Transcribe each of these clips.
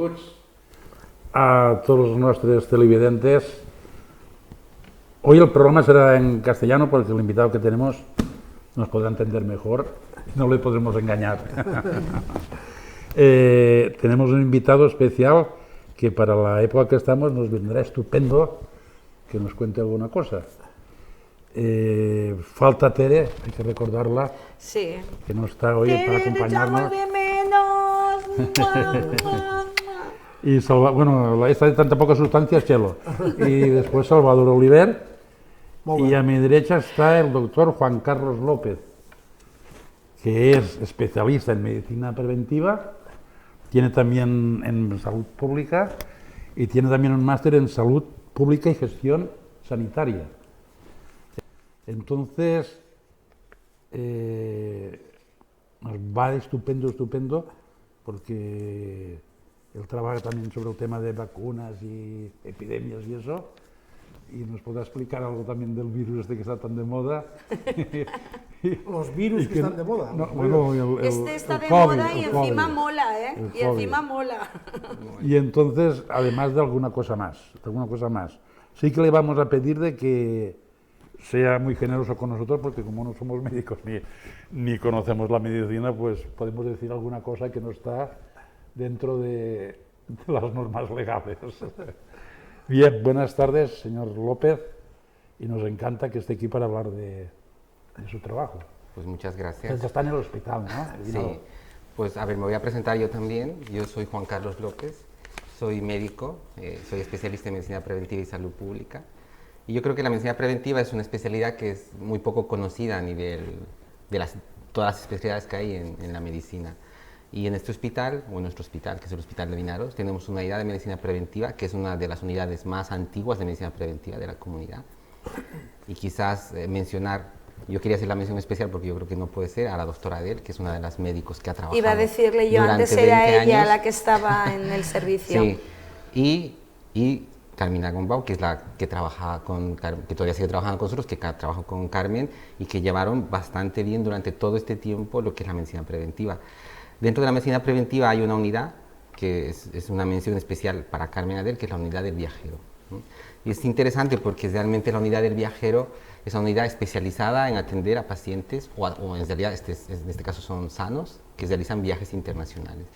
benvinguts a todos nuestros televidentes. Hoy el programa será en castellano porque el invitado que tenemos nos podrá entender mejor y no le podremos engañar. Tenemos un invitado especial que para la época que estamos nos vendrá estupendo que nos cuente alguna cosa. Falta Tere, hay que recordarla, sí, que no está hoy para acompañarnos. Te echamos de menos. Y esta de tanta poca sustancia es Chelo. Y después Salvador Oliver. Y a mi derecha está el doctor Juan Carlos López, que es especialista en medicina preventiva, tiene también en salud pública y tiene también un máster en salud pública y gestión sanitaria. Entonces, nos va estupendo, porque él trabaja también sobre el tema de vacunas y epidemias y eso, y nos podrá explicar algo también del virus este que está tan de moda. Los virus que están de moda. No, bueno, Este está el de COVID, moda y el encima COVID. mola, ¿eh? El Y encima COVID. mola. Y entonces, además de alguna cosa más, sí que le vamos a pedir de que sea muy generoso con nosotros, porque como no somos médicos ni conocemos la medicina, pues podemos decir alguna cosa que no está dentro de las normas legales. Bien, buenas tardes, señor López, y nos encanta que esté aquí para hablar de su trabajo. Pues muchas gracias. Está en el hospital, ¿no? Sí, pues a ver, me voy a presentar yo también. Yo soy Juan Carlos López, soy médico, soy especialista en medicina preventiva y salud pública. Y yo creo que la medicina preventiva es una especialidad que es muy poco conocida a nivel de todas las especialidades que hay en la medicina. Y en este hospital, o en nuestro hospital, que es el Hospital de Vinaros, tenemos una unidad de medicina preventiva, que es una de las unidades más antiguas de medicina preventiva de la comunidad. Y quizás mencionar, yo quería hacer la mención especial porque yo creo que no puede ser, a la doctora Adel, que es una de las médicos que ha trabajado. Iba a decirle yo, durante antes era 20 ella años. la que estaba en el servicio. Sí, y Carmina Gombau, que es la que trabaja que todavía sigue trabajando con nosotros, que trabajó con Carmen y que llevaron bastante bien durante todo este tiempo lo que es la medicina preventiva. Dentro de la medicina preventiva hay una unidad que es una mención especial para Carmen Adel, que es la unidad del viajero, ¿no? Y es interesante porque realmente la unidad del viajero es una unidad especializada en atender a pacientes, o en realidad en este caso son sanos, que realizan viajes internacionales,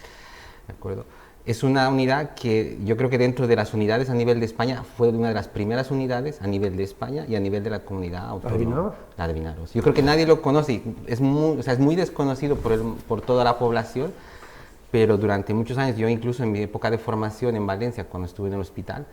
¿de acuerdo? Es una unidad que yo creo que dentro de las unidades a nivel de España fue una de las primeras unidades a nivel de España y a nivel de la comunidad autónoma. ¿La de Vinaros? La de Vinaros. Yo creo que nadie lo conoce, es muy desconocido por toda la población, pero durante muchos años, yo incluso en mi época de formación en Valencia, cuando estuve en el hospital,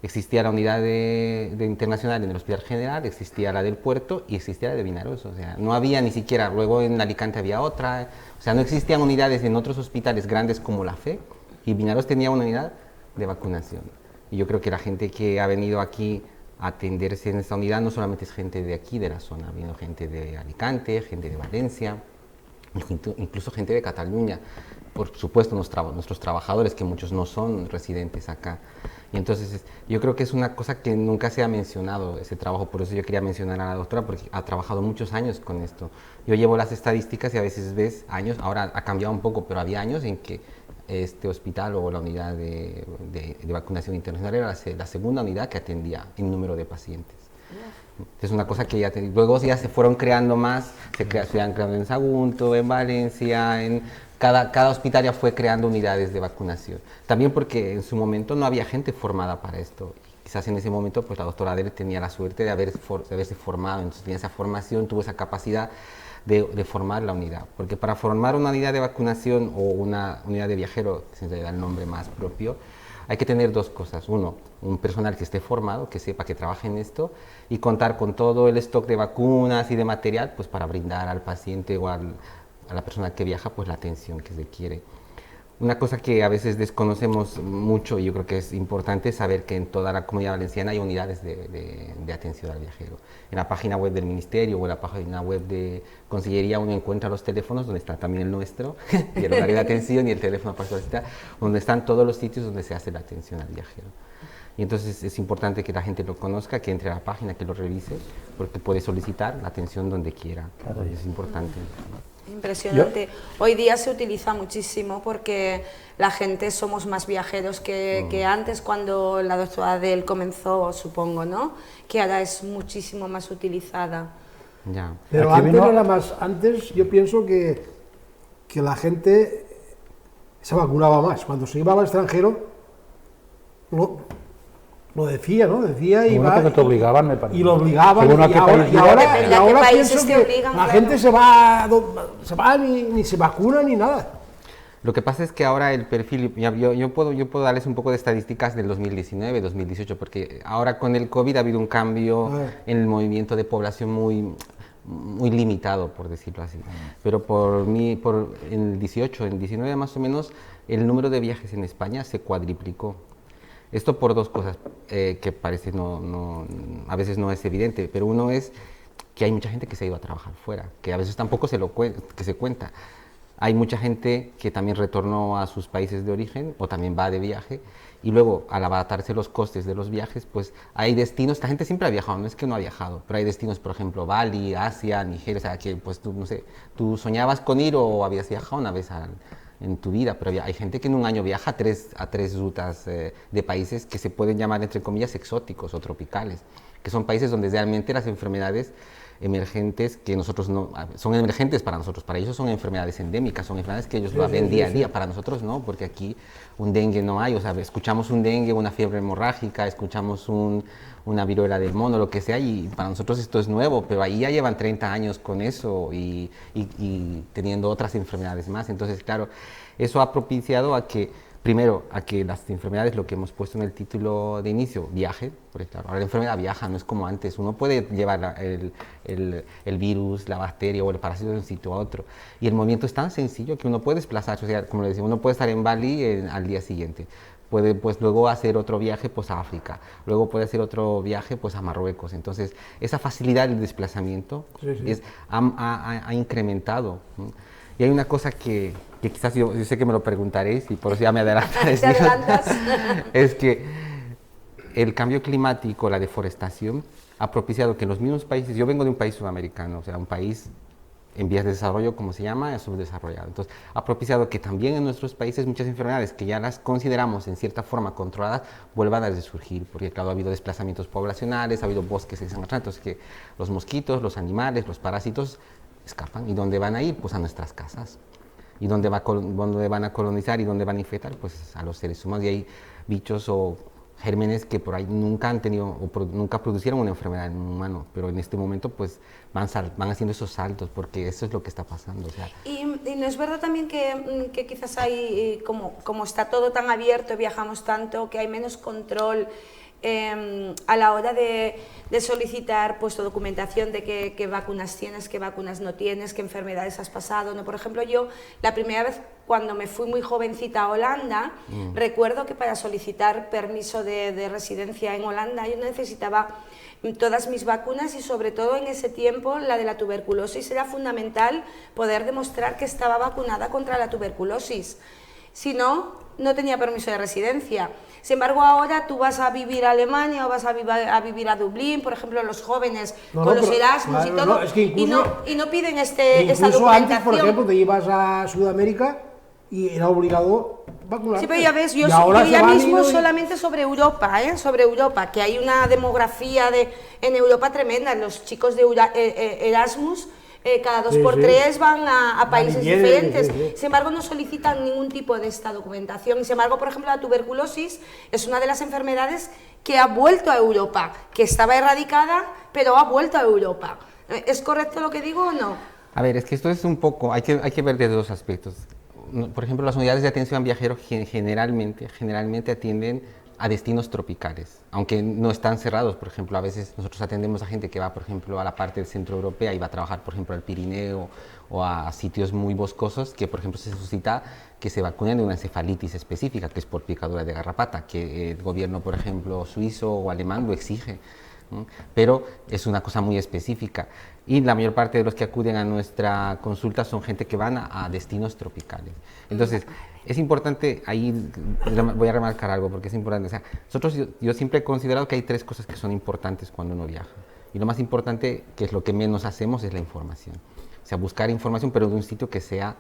existía la unidad de internacional en el Hospital General, existía la del puerto y existía la de Vinaros. O sea, no había ni siquiera, luego en Alicante había otra, o sea, no existían unidades en otros hospitales grandes como la FE, y Vinaros tenía una unidad de vacunación. Y yo creo que la gente que ha venido aquí a atenderse en esta unidad no solamente es gente de aquí, de la zona, vino gente de Alicante, gente de Valencia, incluso gente de Cataluña. Por supuesto, nuestros trabajadores, que muchos no son residentes acá. Y entonces, yo creo que es una cosa que nunca se ha mencionado, ese trabajo, por eso yo quería mencionar a la doctora, porque ha trabajado muchos años con esto. Yo llevo las estadísticas y a veces ves años, ahora ha cambiado un poco, pero había años en que este hospital o la unidad de vacunación internacional era la segunda unidad que atendía en número de pacientes. Es una cosa que luego ya se fueron creando más, se han creado en Sagunto, en Valencia, cada hospital ya fue creando unidades de vacunación. También porque en su momento no había gente formada para esto. Quizás en ese momento pues la doctora Adel tenía la suerte de haberse formado, entonces tenía esa formación, tuvo esa capacidad de formar la unidad. Porque para formar una unidad de vacunación o una unidad de viajero, que se le da el nombre más propio, hay que tener dos cosas. Uno, un personal que esté formado, que sepa que trabaje en esto, y contar con todo el stock de vacunas y de material pues para brindar al paciente o a la persona que viaja pues la atención que se quiere. Una cosa que a veces desconocemos mucho, y yo creo que es importante saber que en toda la Comunidad Valenciana hay unidades de atención al viajero. En la página web del Ministerio o en la página web de Consellería uno encuentra los teléfonos, donde está también el nuestro, y el horario de atención y el teléfono para solicitar, donde están todos los sitios donde se hace la atención al viajero. Y entonces es importante que la gente lo conozca, que entre a la página, que lo revise, porque puede solicitar la atención donde quiera. Es importante. Impresionante. Hoy día se utiliza muchísimo porque la gente somos más viajeros que antes, cuando la doctora Adele comenzó, supongo, ¿no? Que ahora es muchísimo más utilizada. Ya. Pero Aquí antes vino- era más, antes yo pienso que la gente se vacunaba más. Cuando se iba al extranjero, lo decía, ¿no? Decía y Bueno, va, porque te obligaban, me parece. y lo obligaban. Según a Y qué ahora, país y ahora, Depende y a qué ahora países pienso te que obligan, la claro. gente se va ni se vacuna ni nada. Lo que pasa es que ahora el perfil, yo puedo darles un poco de estadísticas del 2019, 2018, porque ahora con el COVID ha habido un cambio en el movimiento de población muy limitado, por decirlo así. Pero en el 18, en el 19 más o menos, el número de viajes en España se cuadriplicó. Esto por dos cosas que parece a veces no es evidente, pero uno es que hay mucha gente que se ha ido a trabajar fuera, que a veces tampoco que se cuenta. Hay mucha gente que también retornó a sus países de origen o también va de viaje, y luego al abaratarse los costes de los viajes, pues hay destinos, la gente siempre ha viajado, no es que no ha viajado, pero hay destinos, por ejemplo, Bali, Asia, Nigeria, o sea, que pues tú, no sé, tú soñabas con ir o habías viajado una vez en tu vida, pero hay gente que en un año viaja a tres rutas de países que se pueden llamar, entre comillas, exóticos o tropicales, que son países donde realmente las enfermedades emergentes, que nosotros no, son emergentes para nosotros, para ellos son enfermedades endémicas, son enfermedades que ellos ven día a día, para nosotros no, porque aquí un dengue no hay, o sea, escuchamos un dengue, una fiebre hemorrágica, escuchamos una viruela del mono, lo que sea, y para nosotros esto es nuevo, pero ahí ya llevan 30 años con eso y teniendo otras enfermedades más. Entonces, claro, eso ha propiciado a que, primero, a que las enfermedades, lo que hemos puesto en el título de inicio, viajen, porque claro, ahora la enfermedad viaja, no es como antes, uno puede llevar el virus, la bacteria o el parásito de un sitio a otro, y el movimiento es tan sencillo que uno puede desplazarse, o sea, como le decía, uno puede estar en Bali al día siguiente, puede pues luego hacer otro viaje pues a África, luego puede hacer otro viaje pues a Marruecos. Entonces esa facilidad de desplazamiento ha incrementado, ¿no? Y hay una cosa que quizás yo sé que me lo preguntaréis y por eso ya me adelantaré, ¿Te adelantas? es que el cambio climático, la deforestación, ha propiciado que en los mismos países, yo vengo de un país sudamericano, o sea, un país en vías de desarrollo, como se llama, subdesarrollado. Entonces, ha propiciado que también en nuestros países muchas enfermedades que ya las consideramos en cierta forma controladas vuelvan a resurgir, porque claro, ha habido desplazamientos poblacionales, ha habido bosques que se han arrasado, entonces que los mosquitos, los animales, los parásitos escapan. ¿Y dónde van a ir? Pues a nuestras casas. ¿Y dónde van a colonizar y dónde van a infectar? Pues a los seres humanos. Y hay bichos o gérmenes que por ahí nunca han tenido o nunca producieron una enfermedad en un humano, pero en este momento pues van haciendo esos saltos porque eso es lo que está pasando. O sea. Y no es verdad también que quizás hay, como está todo tan abierto, viajamos tanto, que hay menos control a la hora de solicitar pues, tu documentación de qué vacunas tienes, qué vacunas no tienes, qué enfermedades has pasado, ¿no? Por ejemplo, yo la primera vez cuando me fui muy jovencita a Holanda, recuerdo que para solicitar permiso de residencia en Holanda yo necesitaba todas mis vacunas y sobre todo en ese tiempo la de la tuberculosis. Era fundamental poder demostrar que estaba vacunada contra la tuberculosis. Si no, no tenía permiso de residencia. Sin embargo, ahora tú vas a vivir a Alemania o vas a vivir a Dublín, por ejemplo, los jóvenes con los Erasmus claro, y todo, es que incluso, y no piden esta incluso documentación. antes, por ejemplo, te ibas a Sudamérica y era obligado vacunarte. Sí, pero ya ves, yo ya mismo solamente sobre Europa, que hay una demografía en Europa tremenda. Los chicos de Erasmus cada 2 por 3 van a países diferentes. Sin embargo, no solicitan ningún tipo de esta documentación. Sin embargo, por ejemplo, la tuberculosis es una de las enfermedades que ha vuelto a Europa, que estaba erradicada, pero ha vuelto a Europa. ¿Es correcto lo que digo o no? A ver, es que esto es un poco, hay que ver desde dos aspectos. Por ejemplo, las unidades de atención a viajeros generalmente atienden a destinos tropicales, aunque no están cerrados. Por ejemplo, a veces nosotros atendemos a gente que va, por ejemplo, a la parte del centro europea y va a trabajar, por ejemplo, al Pirineo o a sitios muy boscosos, que, por ejemplo, se suscita que se vacunen de una encefalitis específica, que es por picadura de garrapata, que el gobierno, por ejemplo, suizo o alemán lo exige, ¿no? Pero es una cosa muy específica. Y la mayor parte de los que acuden a nuestra consulta son gente que van a destinos tropicales. Entonces, es importante, ahí voy a remarcar algo porque es importante. O sea, yo siempre he considerado que hay 3 cosas que son importantes cuando uno viaja. Y lo más importante, que es lo que menos hacemos, es la información. O sea, buscar información, pero de un sitio que sea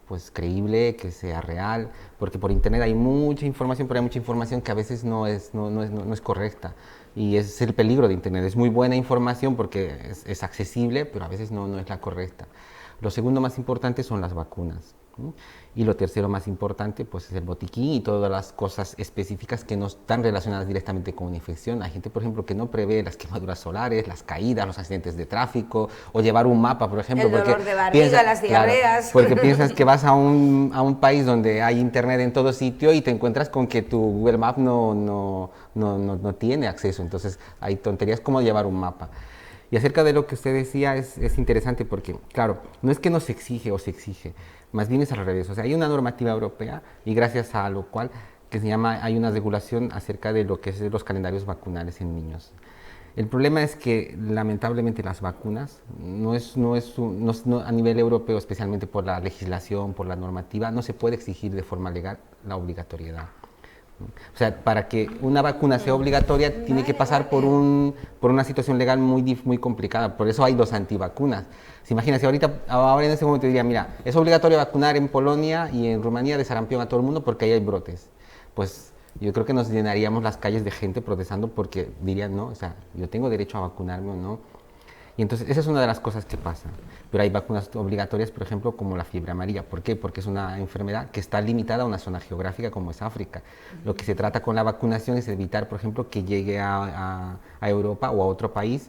pues creíble, que sea real, porque por internet hay mucha información, pero hay mucha información que a veces no es correcta. Y ese es el peligro de internet. Es muy buena información porque es accesible, pero a veces no es la correcta. Lo segundo más importante son las vacunas, ¿no? Y lo tercero más importante pues es el botiquín y todas las cosas específicas que no están relacionadas directamente con una infección. Hay gente, por ejemplo, que no prevé las quemaduras solares, las caídas, los accidentes de tráfico, o llevar un mapa, por ejemplo. El dolor de barriga, las diarreas. Claro, porque piensas que vas a un país donde hay internet en todo sitio y te encuentras con que tu Google Maps no tiene acceso. Entonces hay tonterías como llevar un mapa. Y acerca de lo que usted decía es interesante porque, claro, no es que no se exige o se exige, más bien es al revés. O sea, hay una normativa europea y gracias a lo cual hay una regulación acerca de lo que es los calendarios vacunales en niños. El problema es que lamentablemente las vacunas a nivel europeo, especialmente por la legislación, por la normativa, no se puede exigir de forma legal la obligatoriedad. O sea, para que una vacuna sea obligatoria tiene que pasar por una situación legal muy complicada. Por eso hay los antivacunas. ¿Se imagina? Si ahora en este momento diría, mira, es obligatorio vacunar en Polonia y en Rumanía de sarampión a todo el mundo porque ahí hay brotes. Pues yo creo que nos llenaríamos las calles de gente protestando porque dirían, no, o sea, yo tengo derecho a vacunarme o no. Y entonces esa es una de las cosas que pasa. Pero hay vacunas obligatorias, por ejemplo, como la fiebre amarilla. ¿Por qué? Porque es una enfermedad que está limitada a una zona geográfica como es África. Lo que se trata con la vacunación es evitar, por ejemplo, que llegue a Europa o a otro país.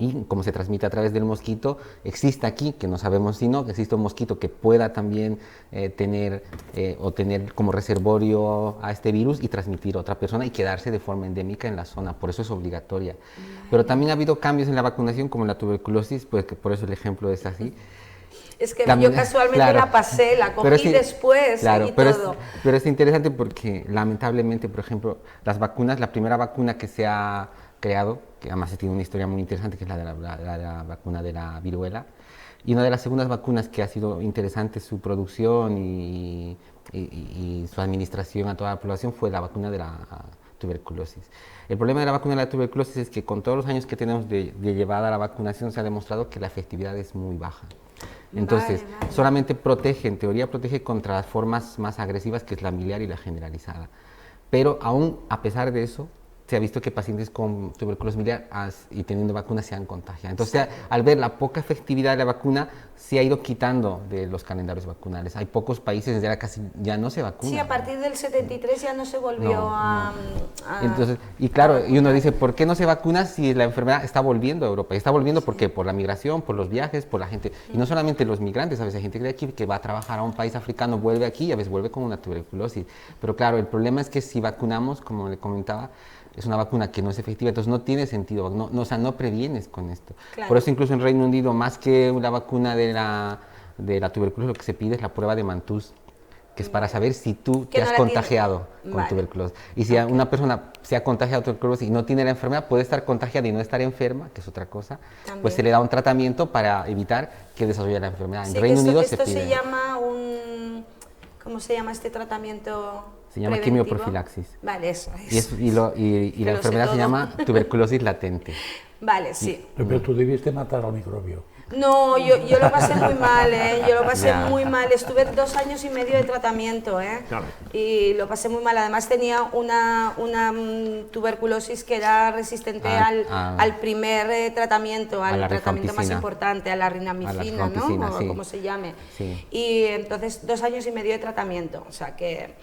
Y como se transmite a través del mosquito, existe aquí, que no sabemos si no, que existe un mosquito que pueda también tener como reservorio a este virus y transmitir a otra persona y quedarse de forma endémica en la zona. Por eso es obligatoria. Pero también ha habido cambios en la vacunación, como en la tuberculosis, pues que por eso el ejemplo es así. Es que También, yo casualmente claro, la pasé, la cogí después y todo. Pero es interesante porque lamentablemente, por ejemplo, las vacunas, la primera vacuna que se ha creado, que además tiene una historia muy interesante, que es la de la vacuna de la viruela, y una de las segundas vacunas que ha sido interesante su producción y su administración a toda la población fue la vacuna de la tuberculosis. El problema de la vacuna de la tuberculosis es que con todos los años que tenemos de llevada la vacunación se ha demostrado que la efectividad es muy baja. Entonces, solamente en teoría protege contra las formas más agresivas, que es la miliar y la generalizada. Pero aún a pesar de eso, se ha visto que pacientes con tuberculosis miliar y teniendo vacuna se han contagiado. Entonces, al ver la poca efectividad de la vacuna, se ha ido quitando de los calendarios vacunales. Hay pocos países donde casi ya no se vacunan. Sí, a partir del 73 ya no se volvió a... Entonces, y claro, y uno dice, ¿por qué no se vacuna si la enfermedad está volviendo a Europa? Y está volviendo porque por la migración, por los viajes, por la gente. Y no solamente los migrantes, a veces hay gente de aquí que va a trabajar a un país africano, vuelve aquí y a veces vuelve con una tuberculosis. Pero claro, el problema es que si vacunamos, como le comentaba, es una vacuna que no es efectiva, entonces no tiene sentido, o sea, no previenes con esto. Claro. Por eso incluso en Reino Unido, más que la vacuna de la tuberculosis, lo que se pide es la prueba de Mantuz, que es para saber si tú te has contagiado con tuberculosis. Y si una persona se ha contagiado de tuberculosis y no tiene la enfermedad, puede estar contagiada y no estar enferma, que es otra cosa, pues se le da un tratamiento para evitar que desarrolle la enfermedad. Sí, en Reino Unido esto se pide. se llama ¿cómo se llama este tratamiento? Se llama quimioprofilaxis. Vale, eso es. Y la enfermedad se llama tuberculosis latente. Vale, sí. Pero tú debiste matar al microbio. No, yo lo pasé muy mal, yo lo pasé muy mal. Estuve 2 años y medio de tratamiento, Claro. y lo pasé muy mal. Además tenía una tuberculosis que era resistente al primer tratamiento, al tratamiento más importante, a la rinamicina, ¿no? O como se llame. Sí. Y entonces 2 años y medio de tratamiento, o sea que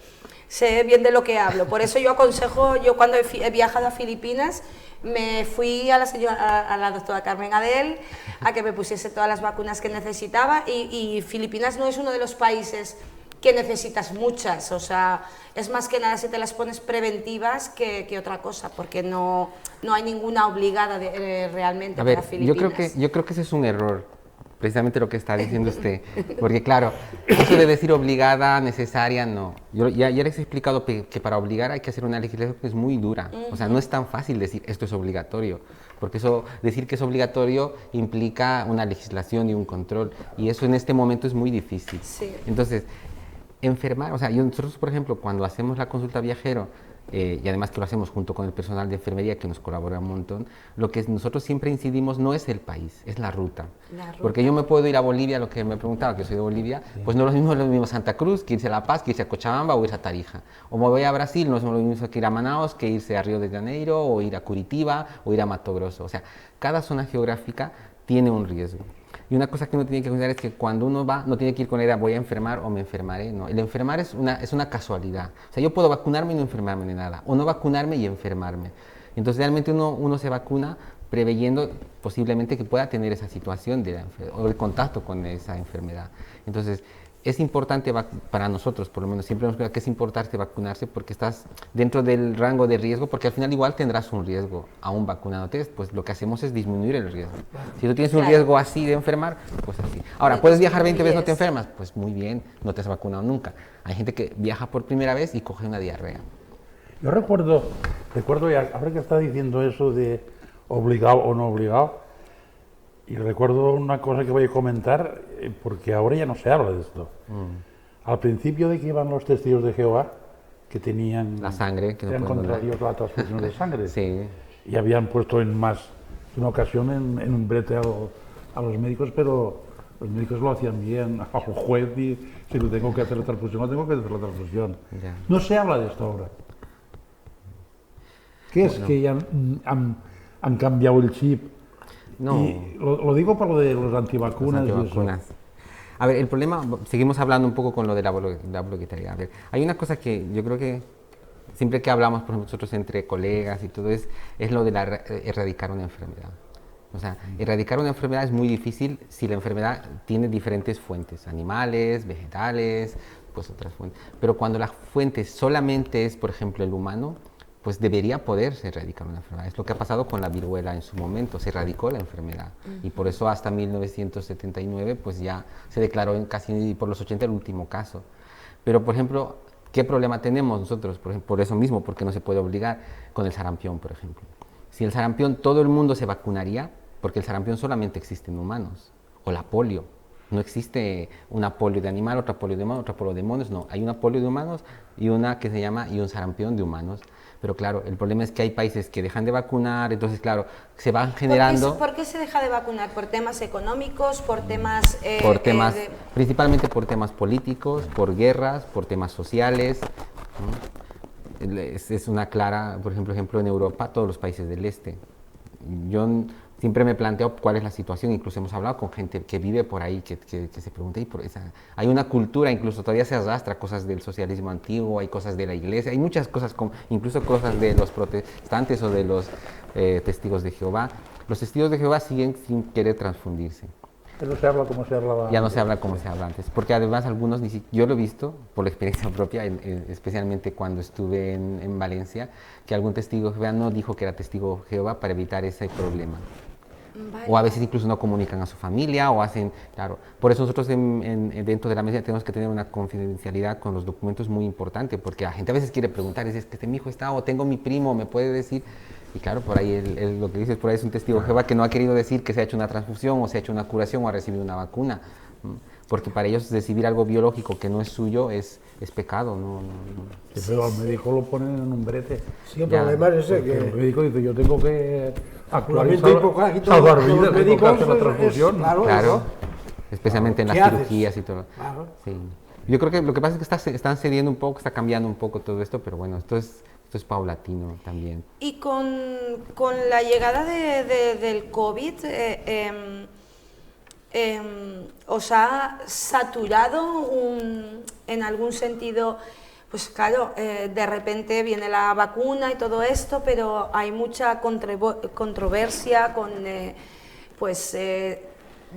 sé bien de lo que hablo. Por eso yo aconsejo, yo cuando he viajado a Filipinas, me fui a la doctora Carmen Adel a que me pusiese todas las vacunas que necesitaba y Filipinas no es uno de los países que necesitas muchas, o sea, es más que nada si te las pones preventivas que otra cosa, porque no hay ninguna obligada realmente para Filipinas. Yo creo que ese es un error. Precisamente lo que está diciendo usted, porque claro, eso de decir obligada, necesaria, no. Yo ya les he explicado que para obligar hay que hacer una legislación que es muy dura, o sea, no es tan fácil decir esto es obligatorio, porque eso, decir que es obligatorio implica una legislación y un control, y eso en este momento es muy difícil. Sí. Entonces, enfermar, o sea, nosotros por ejemplo cuando hacemos la consulta viajero, y además que lo hacemos junto con el personal de enfermería que nos colabora un montón, lo que nosotros siempre incidimos no es el país, es la ruta. Porque yo me puedo ir a Bolivia, lo que me preguntaba, que soy de Bolivia, pues no es lo mismo Santa Cruz que irse a La Paz, que irse a Cochabamba o irse a Tarija. O me voy a Brasil, no es lo mismo que ir a Manaos, que irse a Río de Janeiro, o ir a Curitiba, o ir a Mato Grosso. O sea, cada zona geográfica tiene un riesgo. Y una cosa que uno tiene que considerar es que cuando uno va, no tiene que ir con la idea voy a enfermar o me enfermaré, no. El enfermar es una casualidad. O sea, yo puedo vacunarme y no enfermarme de nada, o no vacunarme y enfermarme. Entonces realmente uno se vacuna preveyendo posiblemente que pueda tener esa situación o el contacto con esa enfermedad. Entonces, es importante para nosotros, por lo menos siempre nos creo que es importante vacunarse porque estás dentro del rango de riesgo, porque al final igual tendrás un riesgo aún vacunándote, pues lo que hacemos es disminuir el riesgo. Si tú tienes un riesgo así de enfermar, pues así. Ahora, ¿puedes viajar 20 veces y no te enfermas? Pues muy bien, no te has vacunado nunca. Hay gente que viaja por primera vez y coge una diarrea. Yo recuerdo ya, ahora que está diciendo eso de obligado o no obligado, y recuerdo una cosa que voy a comentar, porque ahora ya no se habla de esto. Al principio de que iban los testigos de Jehová, que tenían la sangre, que eran contrarios a la transfusión de sangre, sí. Y habían puesto en una ocasión en un brete a los médicos, pero los médicos lo hacían bien, al juez, y si lo tengo que hacer la transfusión, lo tengo que hacer la transfusión. Ya. No se habla de esto ahora. ¿Qué es que ya han cambiado el chip? No. Y lo digo por lo de los antivacunas. Los antivacunas. Y eso. A ver, el problema, seguimos hablando un poco con lo de la bloquetería. A ver, hay una cosa que yo creo que siempre que hablamos, por ejemplo, nosotros entre colegas y todo, es lo de erradicar una enfermedad. O sea, erradicar una enfermedad es muy difícil si la enfermedad tiene diferentes fuentes, animales, vegetales, pues otras fuentes. Pero cuando la fuente solamente es, por ejemplo, el humano, pues debería poderse erradicar una enfermedad. Es lo que ha pasado con la viruela en su momento, se erradicó la enfermedad. Y por eso hasta 1979 pues ya se declaró casi por los 80 el último caso. Pero, por ejemplo, ¿qué problema tenemos nosotros? Por eso mismo, porque no se puede obligar con el sarampión, por ejemplo. Si el sarampión todo el mundo se vacunaría, porque el sarampión solamente existe en humanos, o la polio. No existe una polio de animal, otra polio de humano, otra polio de monos, no. Hay una polio de humanos y una que se llama y un sarampión de humanos. Pero claro, el problema es que hay países que dejan de vacunar, entonces claro, se van generando... ¿Por qué se deja de vacunar? ¿Por temas económicos? ¿Por temas...? Principalmente por temas políticos, por guerras, por temas sociales. ¿No? Es una clara, por ejemplo, en Europa, todos los países del este. Yo siempre me planteo cuál es la situación, incluso hemos hablado con gente que vive por ahí, que se pregunta, hay una cultura, incluso todavía se arrastra cosas del socialismo antiguo, hay cosas de la iglesia, hay muchas cosas, incluso cosas de los protestantes o de los testigos de Jehová. Los testigos de Jehová siguen sin querer transfundirse. No se habla como se hablaba. Ya no se habla como se habla antes, porque además algunos, yo lo he visto por la experiencia propia, especialmente cuando estuve en Valencia, que algún testigo de Jehová no dijo que era testigo de Jehová para evitar ese problema. Vale. O a veces incluso no comunican a su familia o hacen, claro, por eso nosotros dentro de la medicina tenemos que tener una confidencialidad con los documentos muy importante, porque la gente a veces quiere preguntar, es que mi hijo está o tengo mi primo, me puede decir, y claro, por ahí lo que dices por ahí es un testigo de Jehová que no ha querido decir que se ha hecho una transfusión o se ha hecho una curación o ha recibido una vacuna, porque para ellos recibir algo biológico que no es suyo es pecado. No. Sí, pero al médico lo ponen en un brete. Sí, el problema es ese, que el médico dice, yo tengo que actuar y salvar vidas, tengo que hacer la transfusión. Claro, especialmente en las cirugías y todo. Claro. Sí. Yo creo que lo que pasa es que están cediendo un poco, está cambiando un poco todo esto, pero bueno, esto es paulatino también. Y con la llegada del COVID, ¿os ha saturado en algún sentido? Pues claro, de repente viene la vacuna y todo esto, pero hay mucha controversia con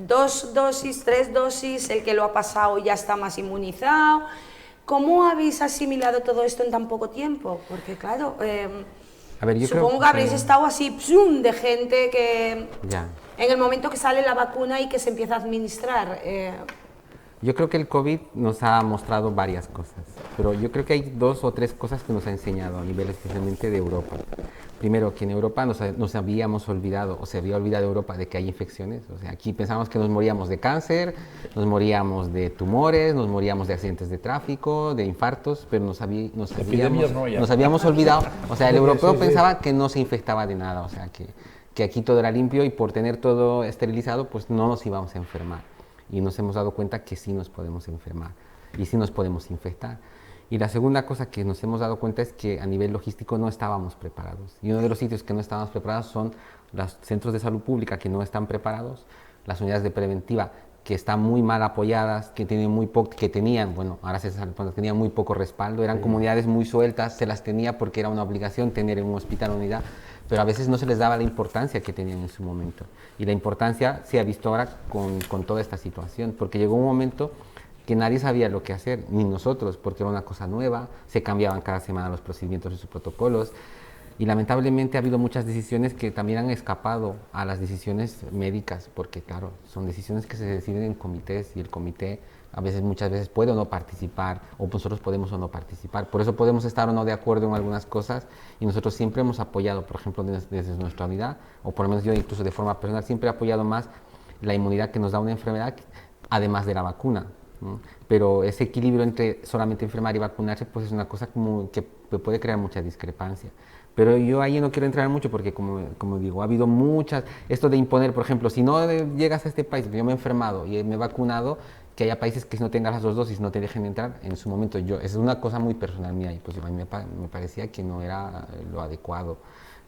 2 dosis, 3 dosis, el que lo ha pasado ya está más inmunizado. ¿Cómo habéis asimilado todo esto en tan poco tiempo? Porque claro, supongo que habréis estado así de gente que ya. En el momento que sale la vacuna y que se empieza a administrar. Yo creo que el COVID nos ha mostrado varias cosas, pero yo creo que hay 2 o 3 cosas que nos ha enseñado a nivel especialmente de Europa. Primero, que en Europa nos habíamos olvidado, o se había olvidado Europa de que hay infecciones. O sea, aquí pensábamos que nos moríamos de cáncer, nos moríamos de tumores, nos moríamos de accidentes de tráfico, de infartos, pero nos habíamos olvidado. O sea, el europeo pensaba que no se infectaba de nada, o sea, que aquí todo era limpio y por tener todo esterilizado, pues no nos íbamos a enfermar. Y nos hemos dado cuenta que sí nos podemos enfermar y sí nos podemos infectar. Y la segunda cosa que nos hemos dado cuenta es que a nivel logístico no estábamos preparados. Y uno de los sitios que no estábamos preparados son los centros de salud pública que no están preparados, las unidades de preventiva que están muy mal apoyadas, que tenían muy poco respaldo, eran comunidades muy sueltas, se las tenía porque era una obligación tener en un hospital unidad, pero a veces no se les daba la importancia que tenían en su momento. Y la importancia se ha visto ahora con toda esta situación, porque llegó un momento que nadie sabía lo que hacer, ni nosotros, porque era una cosa nueva, se cambiaban cada semana los procedimientos y sus protocolos, y lamentablemente ha habido muchas decisiones que también han escapado a las decisiones médicas, porque claro, son decisiones que se deciden en comités, y el comité muchas veces puede o no participar, o nosotros podemos o no participar. Por eso podemos estar o no de acuerdo en algunas cosas, y nosotros siempre hemos apoyado, por ejemplo, desde nuestra unidad, o por lo menos yo incluso de forma personal, siempre he apoyado más la inmunidad que nos da una enfermedad, además de la vacuna, ¿no? Pero ese equilibrio entre solamente enfermar y vacunarse, pues es una cosa como que puede crear mucha discrepancia. Pero yo ahí no quiero entrar mucho porque, como digo, ha habido muchas... Esto de imponer, por ejemplo, si no llegas a este país, yo me he enfermado y me he vacunado, que haya países que si no tengas las 2 dosis no te dejen entrar, en su momento es una cosa muy personal mía y pues a mí me parecía que no era lo adecuado.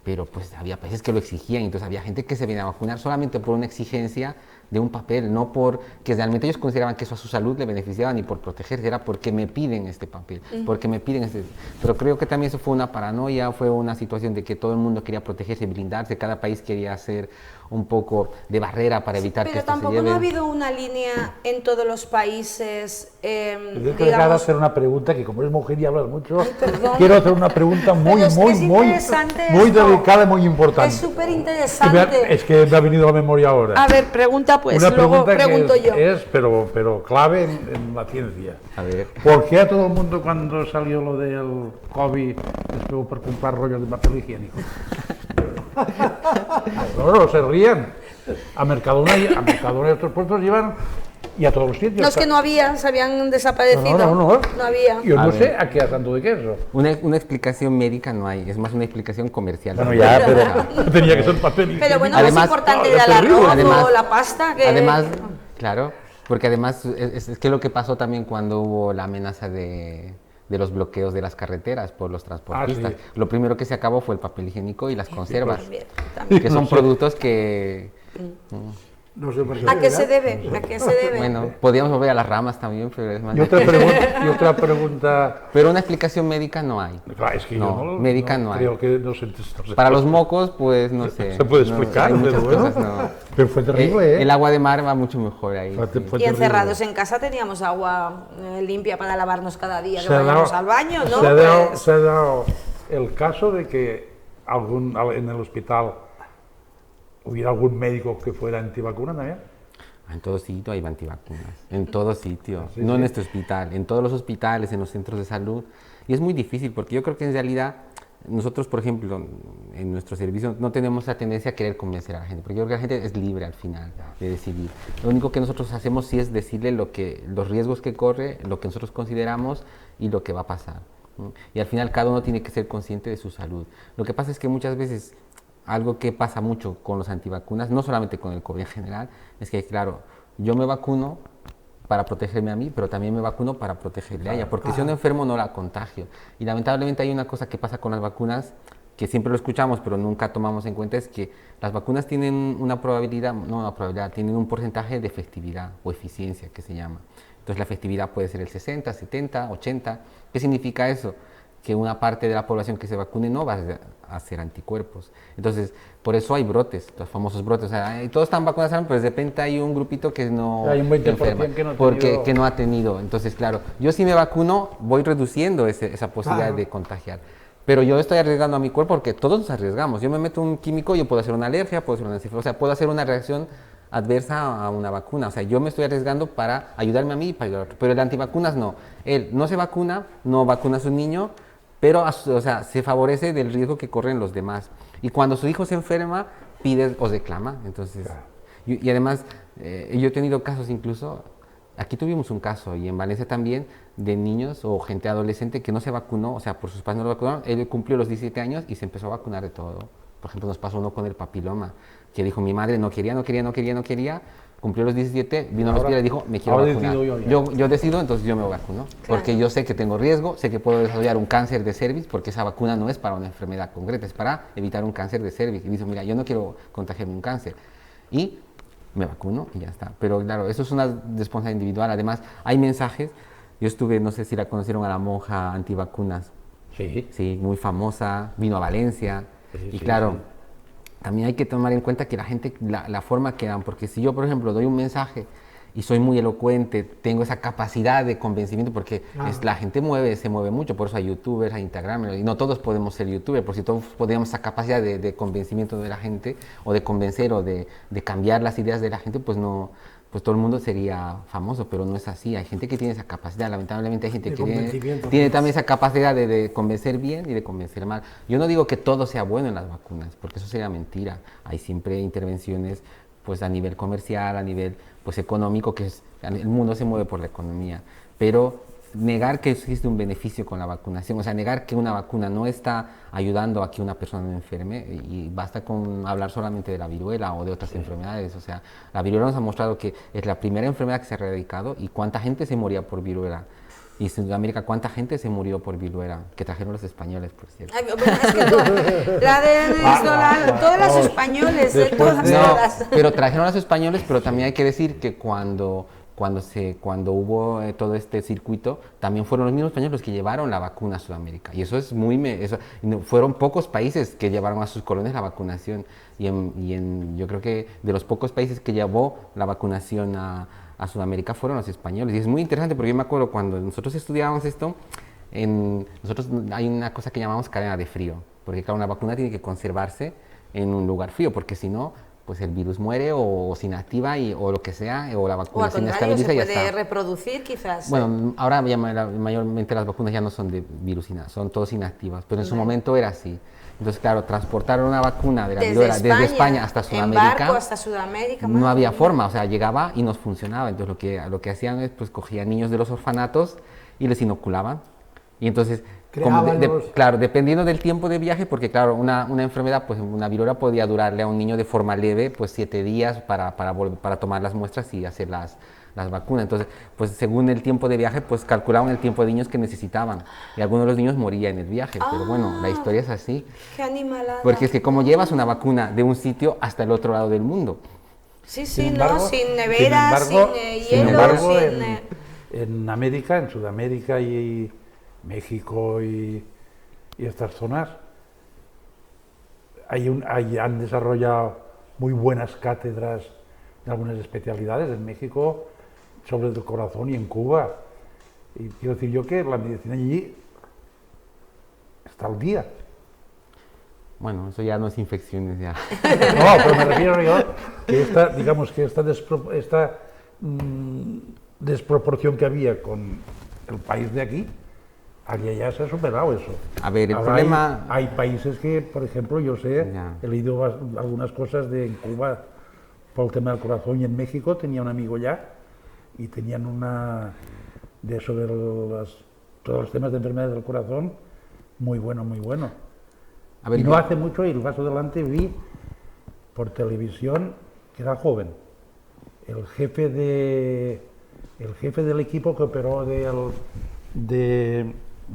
Pero pues había países que lo exigían, entonces había gente que se venía a vacunar solamente por una exigencia de un papel, no porque realmente ellos consideraban que eso a su salud le beneficiaba ni por protegerse, era porque me piden este papel, porque me piden este... Pero creo que también eso fue una paranoia, fue una situación de que todo el mundo quería protegerse, blindarse, cada país quería hacer un poco de barrera para evitar que esto se lleve. Pero tampoco no ha habido una línea en todos los países, Yo quiero hacer una pregunta que como eres mujer y hablas mucho, perdón. quiero hacer una pregunta muy delicada y muy importante. Es súper interesante. Es que me ha venido a la memoria ahora. A ver, pregunta pues, una luego pregunta pregunto que yo. pero clave en la ciencia. A ver. ¿Por qué a todo el mundo cuando salió lo del COVID les pegó por comprar rollos de papel higiénico? No, se ríen. A Mercadona y a otros puestos llevan y a todos los sitios. No es que no había, se habían desaparecido. No había. Yo no sé a qué tanto de queso. Una explicación médica no hay, es más una explicación comercial. Bueno, ya, pero tenía que ser papel higiénico. Pero bueno, Además, es importante no, ir al arroz además- o la pasta. Que... Además, claro, porque además es que lo que pasó también cuando hubo la amenaza de los bloqueos de las carreteras por los transportistas. sí. Lo primero que se acabó fue el papel higiénico y las conservas, También. que son productos que... No sé por qué. ¿A qué se debe? ¿A qué se debe? Bueno, podríamos volver a las ramas también, pero es más... Y otra pregunta. Pero una explicación médica no hay. Claro, es que No, yo médica no hay. creo que no sé. Para los mocos, pues no sé. Se puede No, explicar, hay muchas pero bueno. cosas, no. Pero fue terrible, ¿eh? El agua de mar va mucho mejor ahí. Fue sí. Y terrible. encerrados en casa teníamos agua limpia para lavarnos cada día que Se ha vayamos dado- al baño, ¿no? Pues, Se ha dado el caso de que en el hospital hubiera algún médico que fuera antivacuna también. En todo sitio hay antivacunas, en todo sitio, Sí, no sí. en este hospital, en todos los hospitales, en los centros de salud. Y es muy difícil porque yo creo que en realidad nosotros, por ejemplo, en nuestro servicio no tenemos la tendencia a querer convencer a la gente, porque yo creo que la gente es libre al final de decidir. Lo único que nosotros hacemos sí es decirle los riesgos que corre, lo que nosotros consideramos y lo que va a pasar, ¿no? Y al final cada uno tiene que ser consciente de su salud. Lo que pasa es que muchas veces algo que pasa mucho con los antivacunas, no solamente con el COVID en general, es que, claro, yo me vacuno para protegerme a mí, pero también me vacuno para protegerle a ella, porque si no enfermo no la contagio. Y lamentablemente hay una cosa que pasa con las vacunas, que siempre lo escuchamos, pero nunca tomamos en cuenta, es que las vacunas tienen una probabilidad, no una probabilidad, tienen un porcentaje de efectividad o eficiencia, que se llama. Entonces la efectividad puede ser el 60, 70, 80. ¿Qué significa eso? Que una parte de la población que se vacune no va a hacer anticuerpos. Entonces, por eso hay brotes, los famosos brotes. O sea, todos están vacunados, pero de repente hay un grupito que no Hay un 20% enferma, que no ha porque tenido- que no ha tenido. Entonces, claro, yo si me vacuno, voy reduciendo esa posibilidad Claro. de contagiar. Pero yo estoy arriesgando a mi cuerpo porque todos nos arriesgamos. Yo me meto un químico, yo puedo hacer una alergia, puedo hacer una encefalitis, o sea, puedo hacer una reacción adversa a una vacuna. O sea, yo me estoy arriesgando para ayudarme a mí y para ayudar a otro. Pero el antivacunas no. Él no se vacuna, no vacuna a su niño, pero o sea, se favorece del riesgo que corren los demás. Y cuando su hijo se enferma, pide o reclama. Entonces, y además, yo he tenido casos incluso, aquí tuvimos un caso, y en Valencia también, de niños o gente adolescente que no se vacunó, o sea, por sus padres no lo vacunaron, él cumplió los 17 años y se empezó a vacunar de todo. Por ejemplo, nos pasó uno con el papiloma, que dijo, mi madre no quería, cumplió los 17, vino al hospital y dijo, me quiero vacunar. Yo decido, entonces yo me vacuno, porque yo sé que tengo riesgo, sé que puedo desarrollar un cáncer de cervix, porque esa vacuna no es para una enfermedad concreta, es para evitar un cáncer de cervix. Y dice, mira, yo no quiero contagiarme un cáncer. Y me vacuno y ya está. Pero claro, eso es una responsabilidad individual. Además, hay mensajes. Yo estuve, no sé si la conocieron, a la monja antivacunas. Sí. Sí, muy famosa, vino a Valencia. Sí, y sí, claro, sí. también hay que tomar en cuenta que la gente, la forma que dan, porque si yo, por ejemplo, doy un mensaje y soy muy elocuente, tengo esa capacidad de convencimiento, porque la gente se mueve mucho, por eso hay youtubers, hay instagramers, y no todos podemos ser youtubers, por si todos podíamos esa capacidad de convencimiento de la gente, o de convencer, o de cambiar las ideas de la gente, pues no, pues todo el mundo sería famoso, pero no es así. Hay gente que tiene esa capacidad, lamentablemente hay gente que tiene también esa capacidad de convencer bien y de convencer mal. Yo no digo que todo sea bueno en las vacunas, porque eso sería mentira. Hay siempre intervenciones pues a nivel comercial, a nivel pues económico, el mundo se mueve por la economía, pero negar que existe un beneficio con la vacunación, o sea, negar que una vacuna no está ayudando a que una persona no enferme, y basta con hablar solamente de la viruela o de otras enfermedades. O sea, la viruela nos ha mostrado que es la primera enfermedad que se ha erradicado, y cuánta gente se moría por viruela. Y en Sudamérica, ¿cuánta gente se murió por viruela? Que trajeron los españoles, por cierto. Ay, bueno, es que la de todos los españoles, todas. Pero trajeron a los españoles, pero también hay que decir que cuando hubo todo este circuito, también fueron los mismos españoles los que llevaron la vacuna a Sudamérica. Y eso es fueron pocos países que llevaron a sus colonias la vacunación. Yo creo que de los pocos países que llevó la vacunación a Sudamérica fueron los españoles. Y es muy interesante, porque yo me acuerdo cuando nosotros estudiábamos esto, nosotros hay una cosa que llamamos cadena de frío, porque claro, una vacuna tiene que conservarse en un lugar frío, porque si no, pues el virus muere o se inactiva o lo que sea, o la vacuna se inestabiliza y ya está. ¿Se puede reproducir quizás? Bueno, ahora mayormente las vacunas ya no son de virusina, son todos inactivas, pero en su momento era así. Entonces, claro, transportar una vacuna de la viruela desde España hasta Sudamérica, en barco hasta Sudamérica, no había forma, o sea, llegaba y nos funcionaba. Entonces lo que hacían es, pues cogían niños de los orfanatos y les inoculaban. Y entonces, claro, dependiendo del tiempo de viaje, porque claro, una enfermedad, pues una viruela podía durarle a un niño de forma leve, pues 7 días para tomar las muestras y hacer las vacunas. Entonces, pues según el tiempo de viaje, pues calculaban el tiempo de niños que necesitaban. Y algunos de los niños morían en el viaje, pero bueno, la historia es así. ¡Qué animalada! Porque es que como llevas una vacuna de un sitio hasta el otro lado del mundo. Sí, sin neveras, sin hielo, en América, en Sudamérica y México y estas zonas, han desarrollado muy buenas cátedras de algunas especialidades. En México, sobre el corazón, y en Cuba. Y quiero decir yo que la medicina allí está al día. Bueno, eso ya no es infecciones, ya. No, pero me refiero yo que esta desproporción que había con el país de aquí, allá ya se ha superado eso. A ver, el ahora problema... Hay países que, por ejemplo, yo sé, he leído algunas cosas en Cuba por el tema del corazón, y en México tenía un amigo ya, y tenían de eso de todos los temas de enfermedades del corazón, muy bueno, muy bueno. A ver, y no hace mucho, y más adelante vi por televisión que era joven, el jefe del equipo que operó de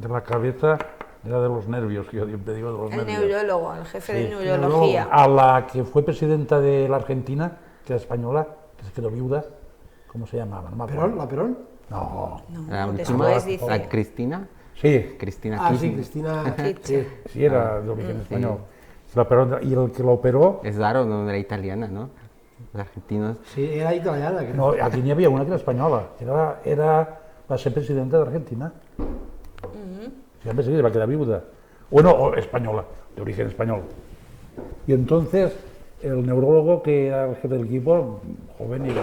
la cabeza, era de los nervios, que yo siempre digo de los nervios. El neurólogo, el jefe de neurología. A la que fue presidenta de la Argentina, que era española, que se quedó viuda, ¿cómo se llamaba? No ¿La Perón? No. Después dice... ¿La Cristina? Sí. Cristina. Sí, Cristina. Sí, era de origen español. Y el que la operó... Es raro, no era italiana, ¿no? Los argentinos... Sí, era italiana. No, aquí ni había una que era española. Era va a ser presidenta de Argentina. Siempre va a quedar viuda. Bueno, o española, de origen español. Y entonces el neurólogo que era el jefe del equipo, joven y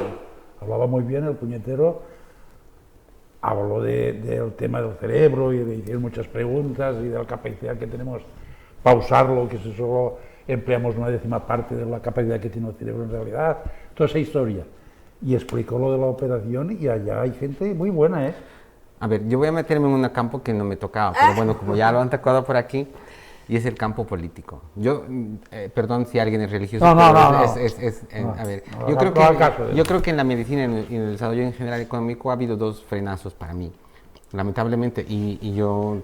hablaba muy bien, el puñetero, habló del tema del cerebro y le hicieron muchas preguntas y de la capacidad que tenemos para usarlo, que si solo empleamos una décima parte de la capacidad que tiene el cerebro en realidad, toda esa historia. Y explicó lo de la operación y allá hay gente muy buena, ¿eh? A ver, yo voy a meterme en un campo que no me tocaba, pero bueno, como ya lo han tocado por aquí, y es el campo político. Yo, perdón si alguien es religioso, No, pero no. a ver, No, yo creo que en la medicina y en el desarrollo en general económico ha habido dos frenazos para mí. Lamentablemente, y yo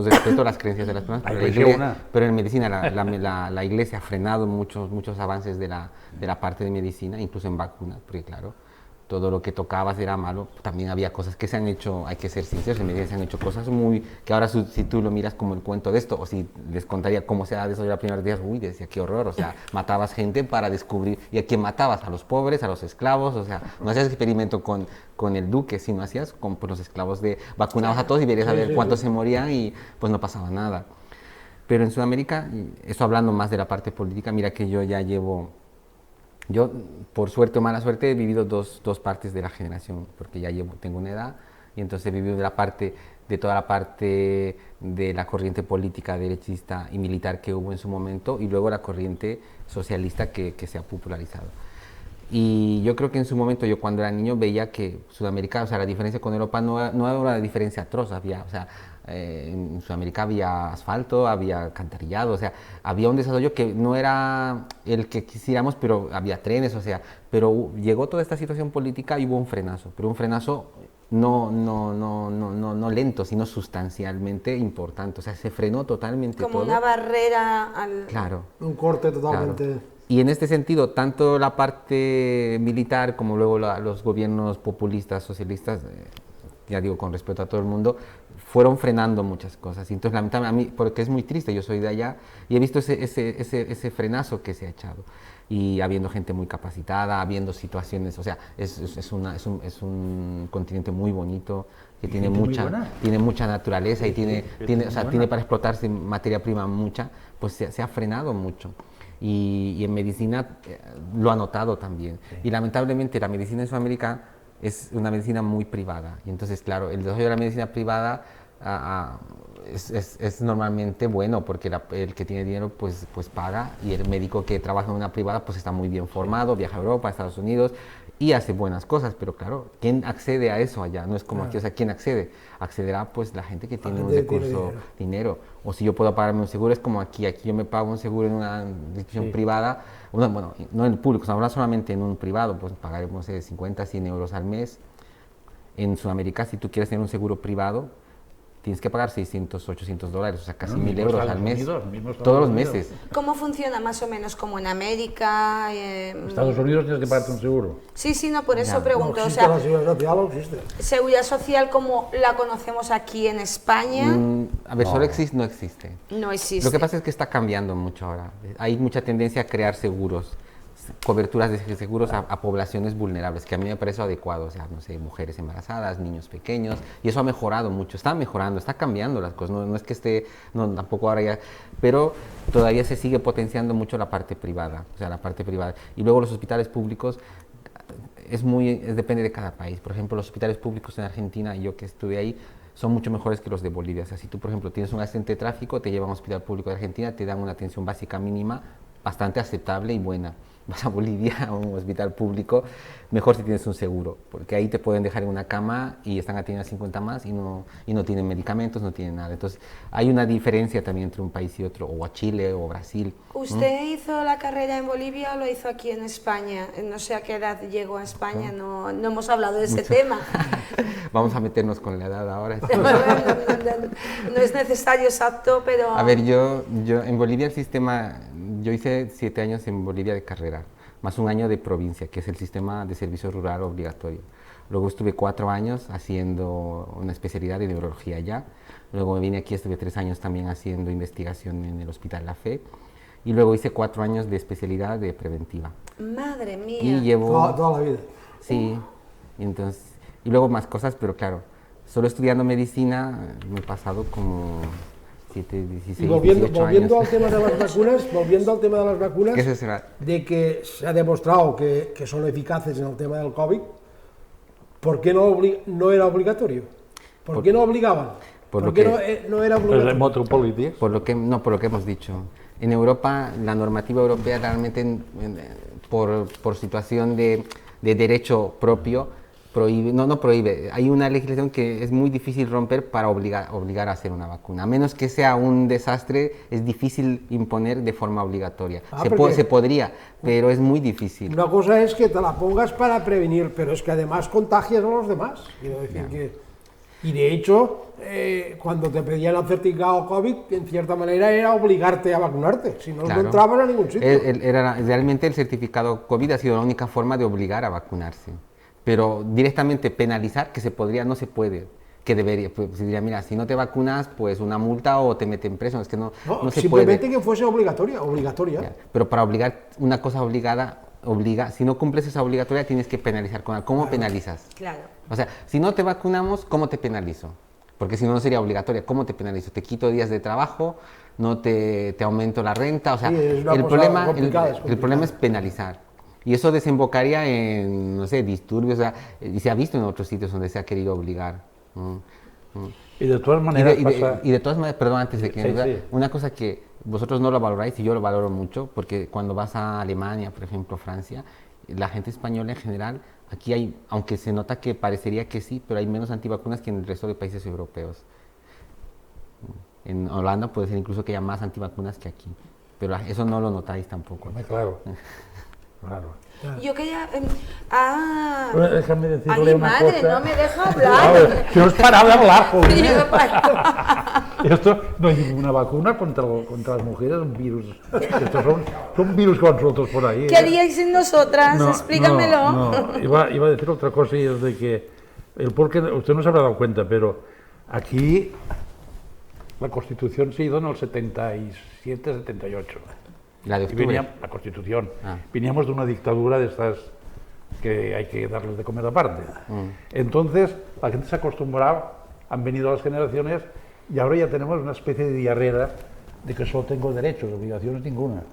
respeto las creencias de las personas, pero en medicina la iglesia ha frenado muchos avances de la parte de medicina, incluso en vacunas, porque claro, todo lo que tocabas era malo. También había cosas que se han hecho, hay que ser sinceros, en medicina se han hecho cosas que ahora si tú lo miras como el cuento de esto, o si les contaría cómo se ha desarrollado la primera vez, uy, decía, qué horror, o sea, matabas gente para descubrir, ¿y a quién matabas? A los pobres, a los esclavos, o sea, no hacías experimento con el duque, sino hacías con los esclavos vacunabas a todos y verías a ver cuántos se morían y pues no pasaba nada. Pero en Sudamérica, eso hablando más de la parte política, mira que yo, por suerte o mala suerte, he vivido dos partes de la generación, porque tengo una edad, y entonces he vivido de toda la parte de la corriente política derechista y militar que hubo en su momento, y luego la corriente socialista que se ha popularizado. Y yo creo que en su momento, yo cuando era niño veía que Sudamérica, o sea, la diferencia con Europa no era una diferencia atroz, o sea, en Sudamérica había asfalto, había alcantarillado, o sea, había un desarrollo que no era el que quisiéramos, pero había trenes, o sea, pero llegó toda esta situación política y hubo un frenazo, pero un frenazo no lento, sino sustancialmente importante, o sea, se frenó totalmente como todo. Una barrera al... Claro. Un corte totalmente... Claro. Y en este sentido, tanto la parte militar como luego los gobiernos populistas, socialistas, ya digo con respeto a todo el mundo, fueron frenando muchas cosas. Y entonces, lamentablemente, a mí, porque es muy triste, yo soy de allá, y he visto ese frenazo que se ha echado. Y habiendo gente muy capacitada, habiendo situaciones, o sea, es un continente muy bonito, que tiene mucha naturaleza y tiene para explotarse materia prima mucha, pues se ha frenado mucho. Y en medicina lo ha notado también. Sí. Y lamentablemente la medicina en Sudamérica es una medicina muy privada. Y entonces, claro, el desarrollo de la medicina privada es normalmente bueno porque el que tiene dinero pues paga, y el médico que trabaja en una privada pues está muy bien formado, viaja a Europa, a Estados Unidos y hace buenas cosas, pero claro, ¿quién accede a eso allá? No es como aquí, o sea, ¿quién accede? Accederá pues la gente que tiene un recurso, dinero. O si yo puedo pagarme un seguro, es como aquí yo me pago un seguro en una institución privada, bueno, no en el público, ahora solamente en un privado, pues pagaremos 50, 100 euros al mes. En Sudamérica, si tú quieres tener un seguro privado, tienes que pagar 600, 800 dólares, o sea, casi 1.000 euros al mes, todos los meses. ¿Cómo funciona más o menos como en América? Estados Unidos tienes que pagarte un seguro. Sí, no, por eso pregunto. No o sea, la seguridad social no existe. ¿Seguridad social como la conocemos aquí en España? A ver, solo existe, no existe. No existe. Lo que pasa es que está cambiando mucho ahora. Hay mucha tendencia a crear seguros, coberturas de seguros a poblaciones vulnerables, que a mí me parece adecuado, o sea, no sé, mujeres embarazadas, niños pequeños, y eso ha mejorado mucho, está mejorando, está cambiando las cosas, no es que esté, tampoco ahora ya, pero todavía se sigue potenciando mucho la parte privada, o sea, la parte privada, y luego los hospitales públicos, depende de cada país. Por ejemplo, los hospitales públicos en Argentina, yo que estuve ahí, son mucho mejores que los de Bolivia. O sea, si tú, por ejemplo, tienes un accidente de tráfico, te llevan a un hospital público de Argentina, te dan una atención básica mínima bastante aceptable y buena. Vas a Bolivia, a un hospital público, mejor si tienes un seguro, porque ahí te pueden dejar en una cama y están atendiendo a 50 más y no tienen medicamentos, no tienen nada. Entonces, hay una diferencia también entre un país y otro, o a Chile o Brasil. ¿Usted hizo la carrera en Bolivia o lo hizo aquí en España? No sé a qué edad llegó a España, no hemos hablado de ese tema. Vamos a meternos con la edad ahora. No es necesario exacto, pero... A ver, yo en Bolivia el sistema, yo hice 7 años en Bolivia de carrera, más un año de provincia, que es el sistema de servicio rural obligatorio. Luego estuve 4 años haciendo una especialidad de neurología allá. Luego me vine aquí, estuve 3 años también haciendo investigación en el Hospital La Fe. Y luego hice 4 años de especialidad de preventiva. Madre mía. Y llevo... Toda la vida. Sí, y luego más cosas, pero claro, solo estudiando medicina me he pasado como 17, 16, Y volviendo 18 al años. tema de las vacunas, Eso será. de que se ha demostrado que son eficaces en el tema del COVID, ¿por qué no era obligatorio? ¿Por qué no obligaban? ¿Por qué no era Pues obligatorio? en otro polítics. Por lo que hemos dicho. En Europa, la normativa europea realmente, por situación de derecho propio, prohíbe, no prohíbe, hay una legislación que es muy difícil romper para obligar a hacer una vacuna. A menos que sea un desastre, es difícil imponer de forma obligatoria. Se podría, pero es muy difícil. Una cosa es que te la pongas para prevenir, pero es que además contagias a los demás. Quiero decir y de hecho, cuando te pedían el certificado COVID, en cierta manera era obligarte a vacunarte, si no, no entrabas a ningún sitio. Realmente el certificado COVID ha sido la única forma de obligar a vacunarse. Pero directamente penalizar, que se podría, no se puede. Que debería, pues se diría, mira, si no te vacunas, pues una multa o te meten preso. Es que no se puede. Simplemente que fuese obligatoria. Ya, pero para obligar, una cosa obligada, si no cumples esa obligatoria, tienes que penalizar con algo. ¿Cómo penalizas? Claro. O sea, si no te vacunamos, ¿cómo te penalizo? Porque si no, no sería obligatoria. ¿Cómo te penalizo? ¿Te quito días de trabajo? ¿No te aumento la renta? O sea, el problema es penalizar. Y eso desembocaría en, no sé, disturbios, o sea, y se ha visto en otros sitios donde se ha querido obligar. Y de todas maneras y de todas maneras, perdón, antes de que... Sí. Una cosa que vosotros no lo valoráis y yo lo valoro mucho, porque cuando vas a Alemania, por ejemplo, Francia, la gente española en general, aquí hay, aunque se nota que parecería que sí, pero hay menos antivacunas que en el resto de países europeos. En Holanda puede ser incluso que haya más antivacunas que aquí, pero eso no lo notáis tampoco. Claro. Claro. Yo quería... Bueno, déjame decirle Ay, una madre, cosa. no me deja hablar. Que no has parado de hablar, joder. Yo no paro. Esto no hay ninguna vacuna contra las mujeres, un virus. Estos son virus que van sueltos por ahí. ¿Qué haríais en nosotras? No, Explícamelo. No. Iba a decir otra cosa y es de que el porqué, usted no se habrá dado cuenta, pero aquí la Constitución se hizo en el 77, 78. La de octubre. La Constitución. Veníamos de una dictadura de estas que hay que darles de comer aparte. Entonces, la gente se ha acostumbrado, han venido las generaciones y ahora ya tenemos una especie de diarrea de que solo tengo derechos, obligaciones ninguna.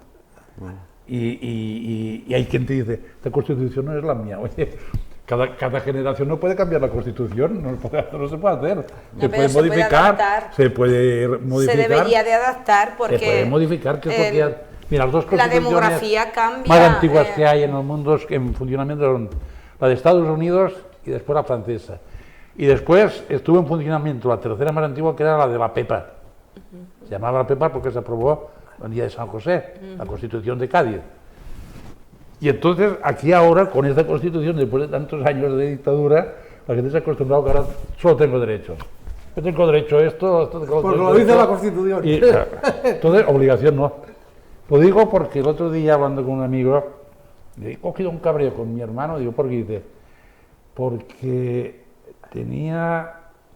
Y hay quien te dice, esta Constitución no es la mía. Oye, cada generación no puede cambiar la Constitución, no se puede hacer. Se puede modificar, se puede modificar. Se debería de adaptar porque... Se puede modificar, que es lo que hay. Mira, las dos la constituciones demografía cambia, más antiguas que hay en el mundo en funcionamiento son la de Estados Unidos y después la francesa. Y después estuvo en funcionamiento la tercera más antigua, que era la de la PEPA. Se llamaba la PEPA porque se aprobó el día de San José, la Constitución de Cádiz. Y entonces, aquí ahora, con esta Constitución, después de tantos años de dictadura, la gente se ha acostumbrado que ahora solo tengo derechos. Yo tengo derecho a esto porque lo dice la Constitución. Y, entonces, obligación no. Lo digo porque el otro día, hablando con un amigo, le he cogido un cabreo con mi hermano, digo, ¿por qué? Dice, porque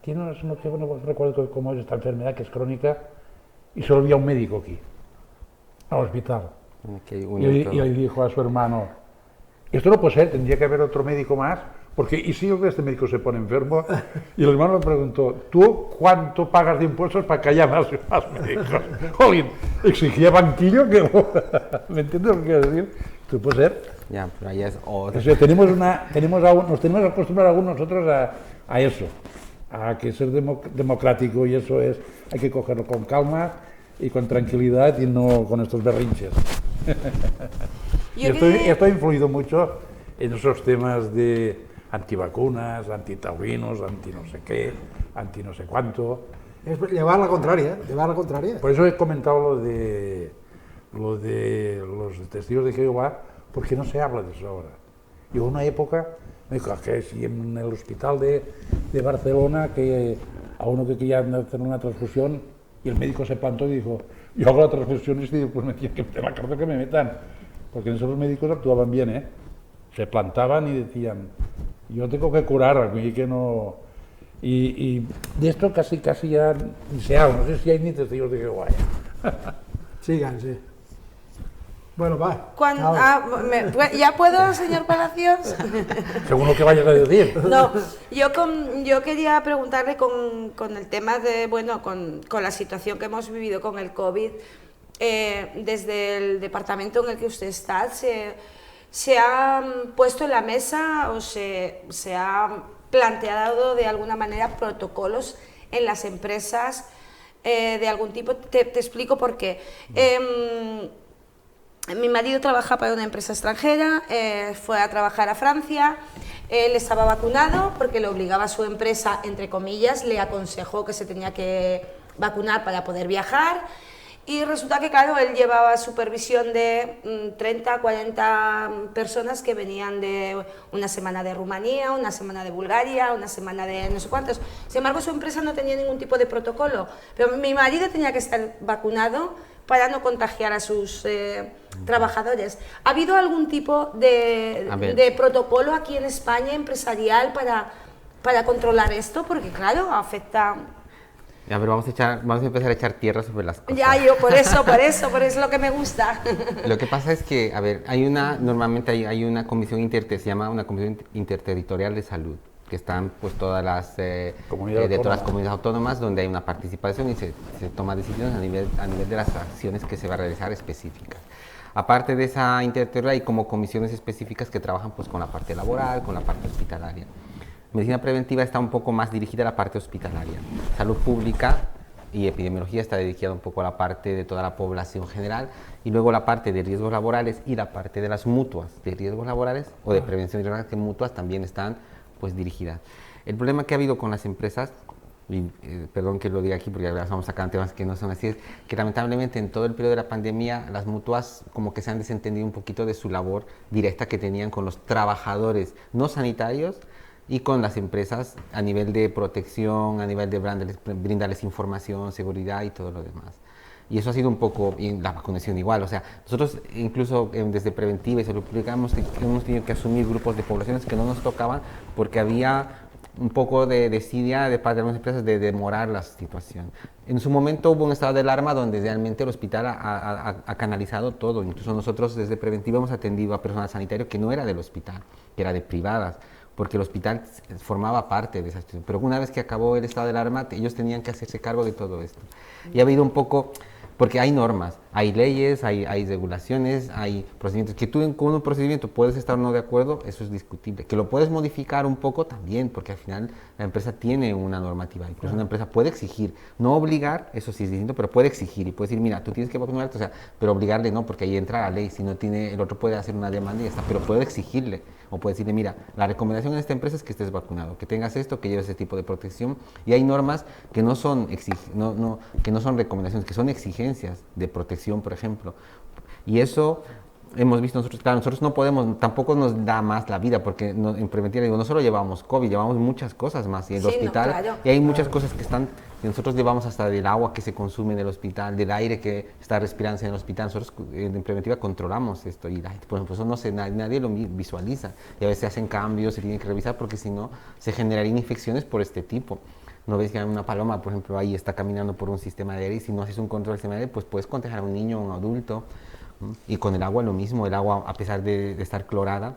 no recuerdo cómo es esta enfermedad, que es crónica, y solo había un médico aquí, al hospital. Y le dijo a su hermano, esto no puede ser, tendría que haber otro médico más, porque ¿y si este médico se pone enfermo? Y el hermano le preguntó, ¿tú cuánto pagas de impuestos para que haya más médicos? Jolín, exigía banquillo que... ¿Me entiendes lo que quiero decir? Esto puede ser. Ya, pero allá es otra. O sea, nos tenemos acostumbrados algunos nosotros a eso, a que ser democrático y eso es, hay que cogerlo con calma y con tranquilidad y no con estos berrinches. Y esto ha influido mucho en esos temas de antivacunas, antitaurinos, anti no sé qué, anti no sé cuánto. Es llevar la contraria, Por eso he comentado lo de los testigos de Jehová, porque no se habla de eso ahora. Y hubo una época, me dijo, que si en el hospital de Barcelona, que a uno que quería hacer una transfusión, y el médico se plantó y dijo, yo hago la transfusión y digo, pues me tienen que meter la cárcel que me metan. Porque en esos los médicos actuaban bien, ¿eh? Se plantaban y decían, yo tengo que curar, a mí que no... Y de esto casi ya ni se habla, no sé si hay ni testigos de Jehová. Sigan, sí. Bueno, va. ¿Ya puedo, señor Palacios? Según lo que vayas a decir. No, yo quería preguntarle con el tema de, bueno, con la situación que hemos vivido con el COVID, desde el departamento en el que usted está, ¿se ha puesto en la mesa o se ha planteado de alguna manera protocolos en las empresas de algún tipo? Te explico por qué. Mi marido trabaja para una empresa extranjera, fue a trabajar a Francia, él estaba vacunado porque le obligaba a su empresa, entre comillas, le aconsejó que se tenía que vacunar para poder viajar, y resulta que, claro, él llevaba supervisión de 30, 40 personas que venían de una semana de Rumanía, una semana de Bulgaria, una semana de no sé cuántos. Sin embargo, su empresa no tenía ningún tipo de protocolo, pero mi marido tenía que estar vacunado para no contagiar a sus trabajadores. ¿Ha habido algún tipo de protocolo aquí en España empresarial para controlar esto? Porque claro, afecta... A ver, vamos a empezar a echar tierra sobre las cosas. Ya, yo por eso lo que me gusta. Lo que pasa es que, a ver, normalmente hay una comisión se llama una comisión interterritorial de salud, que están pues todas las de todas las comunidades autónomas, donde hay una participación y se toma decisiones a nivel de las acciones que se va a realizar específicas. Aparte de esa interterritorial, hay como comisiones específicas que trabajan pues con la parte laboral, con la parte hospitalaria. Medicina preventiva está un poco más dirigida a la parte hospitalaria. Salud pública y epidemiología está dedicada un poco a la parte de toda la población general, y luego la parte de riesgos laborales y la parte de las mutuas de riesgos laborales o de prevención de riesgos, que mutuas también están pues dirigidas. El problema que ha habido con las empresas, y perdón que lo diga aquí porque vamos a sacar temas que no son así, es que lamentablemente en todo el periodo de la pandemia las mutuas como que se han desentendido un poquito de su labor directa que tenían con los trabajadores no sanitarios y con las empresas a nivel de protección, a nivel de brindarles información, seguridad y todo lo demás. Y eso ha sido un poco, y la vacunación igual, o sea, nosotros incluso desde preventiva y salud pública hemos tenido que asumir grupos de poblaciones que no nos tocaban porque había un poco de desidia de parte de algunas empresas de demorar la situación. En su momento hubo un estado de alarma donde realmente el hospital ha canalizado todo, incluso nosotros desde preventiva hemos atendido a personal sanitario que no era del hospital, que era de privadas, porque el hospital formaba parte de esa situación. Pero una vez que acabó el estado de alarma, ellos tenían que hacerse cargo de todo esto. Y ha habido un poco, porque hay normas, hay leyes, hay regulaciones, hay procedimientos. Que tú con un procedimiento puedes estar o no de acuerdo, eso es discutible. Que lo puedes modificar un poco también, porque al final la empresa tiene una normativa. Incluso una empresa puede exigir, no obligar, eso sí es distinto, pero puede exigir y puede decir, mira, tú tienes que vacunarte, o sea, pero obligarle no, porque ahí entra la ley. Si no tiene, el otro puede hacer una demanda y ya está, pero puede exigirle. O puede decirle, mira, la recomendación en esta empresa es que estés vacunado, que tengas esto, que lleves ese tipo de protección. Y hay normas que no son, que no son recomendaciones, que son exigencias de protección, por ejemplo. Y eso hemos visto nosotros, claro, nosotros no podemos, tampoco nos da más la vida, porque en preventiva, digo, no solo llevamos COVID, llevamos muchas cosas más, y en el hospital, no, claro. Y hay muchas cosas que nosotros llevamos hasta del agua que se consume en el hospital, del aire que está respirando en el hospital. Nosotros en preventiva controlamos esto, y por ejemplo, eso no sé, nadie lo visualiza, y a veces se hacen cambios, se tienen que revisar, porque si no, se generarían infecciones por este tipo. No ves que una paloma, por ejemplo, ahí está caminando por un sistema de aire, y si no haces un control del sistema de aire, pues puedes contagiar a un niño o a un adulto. Y con el agua lo mismo, el agua, a pesar de estar clorada,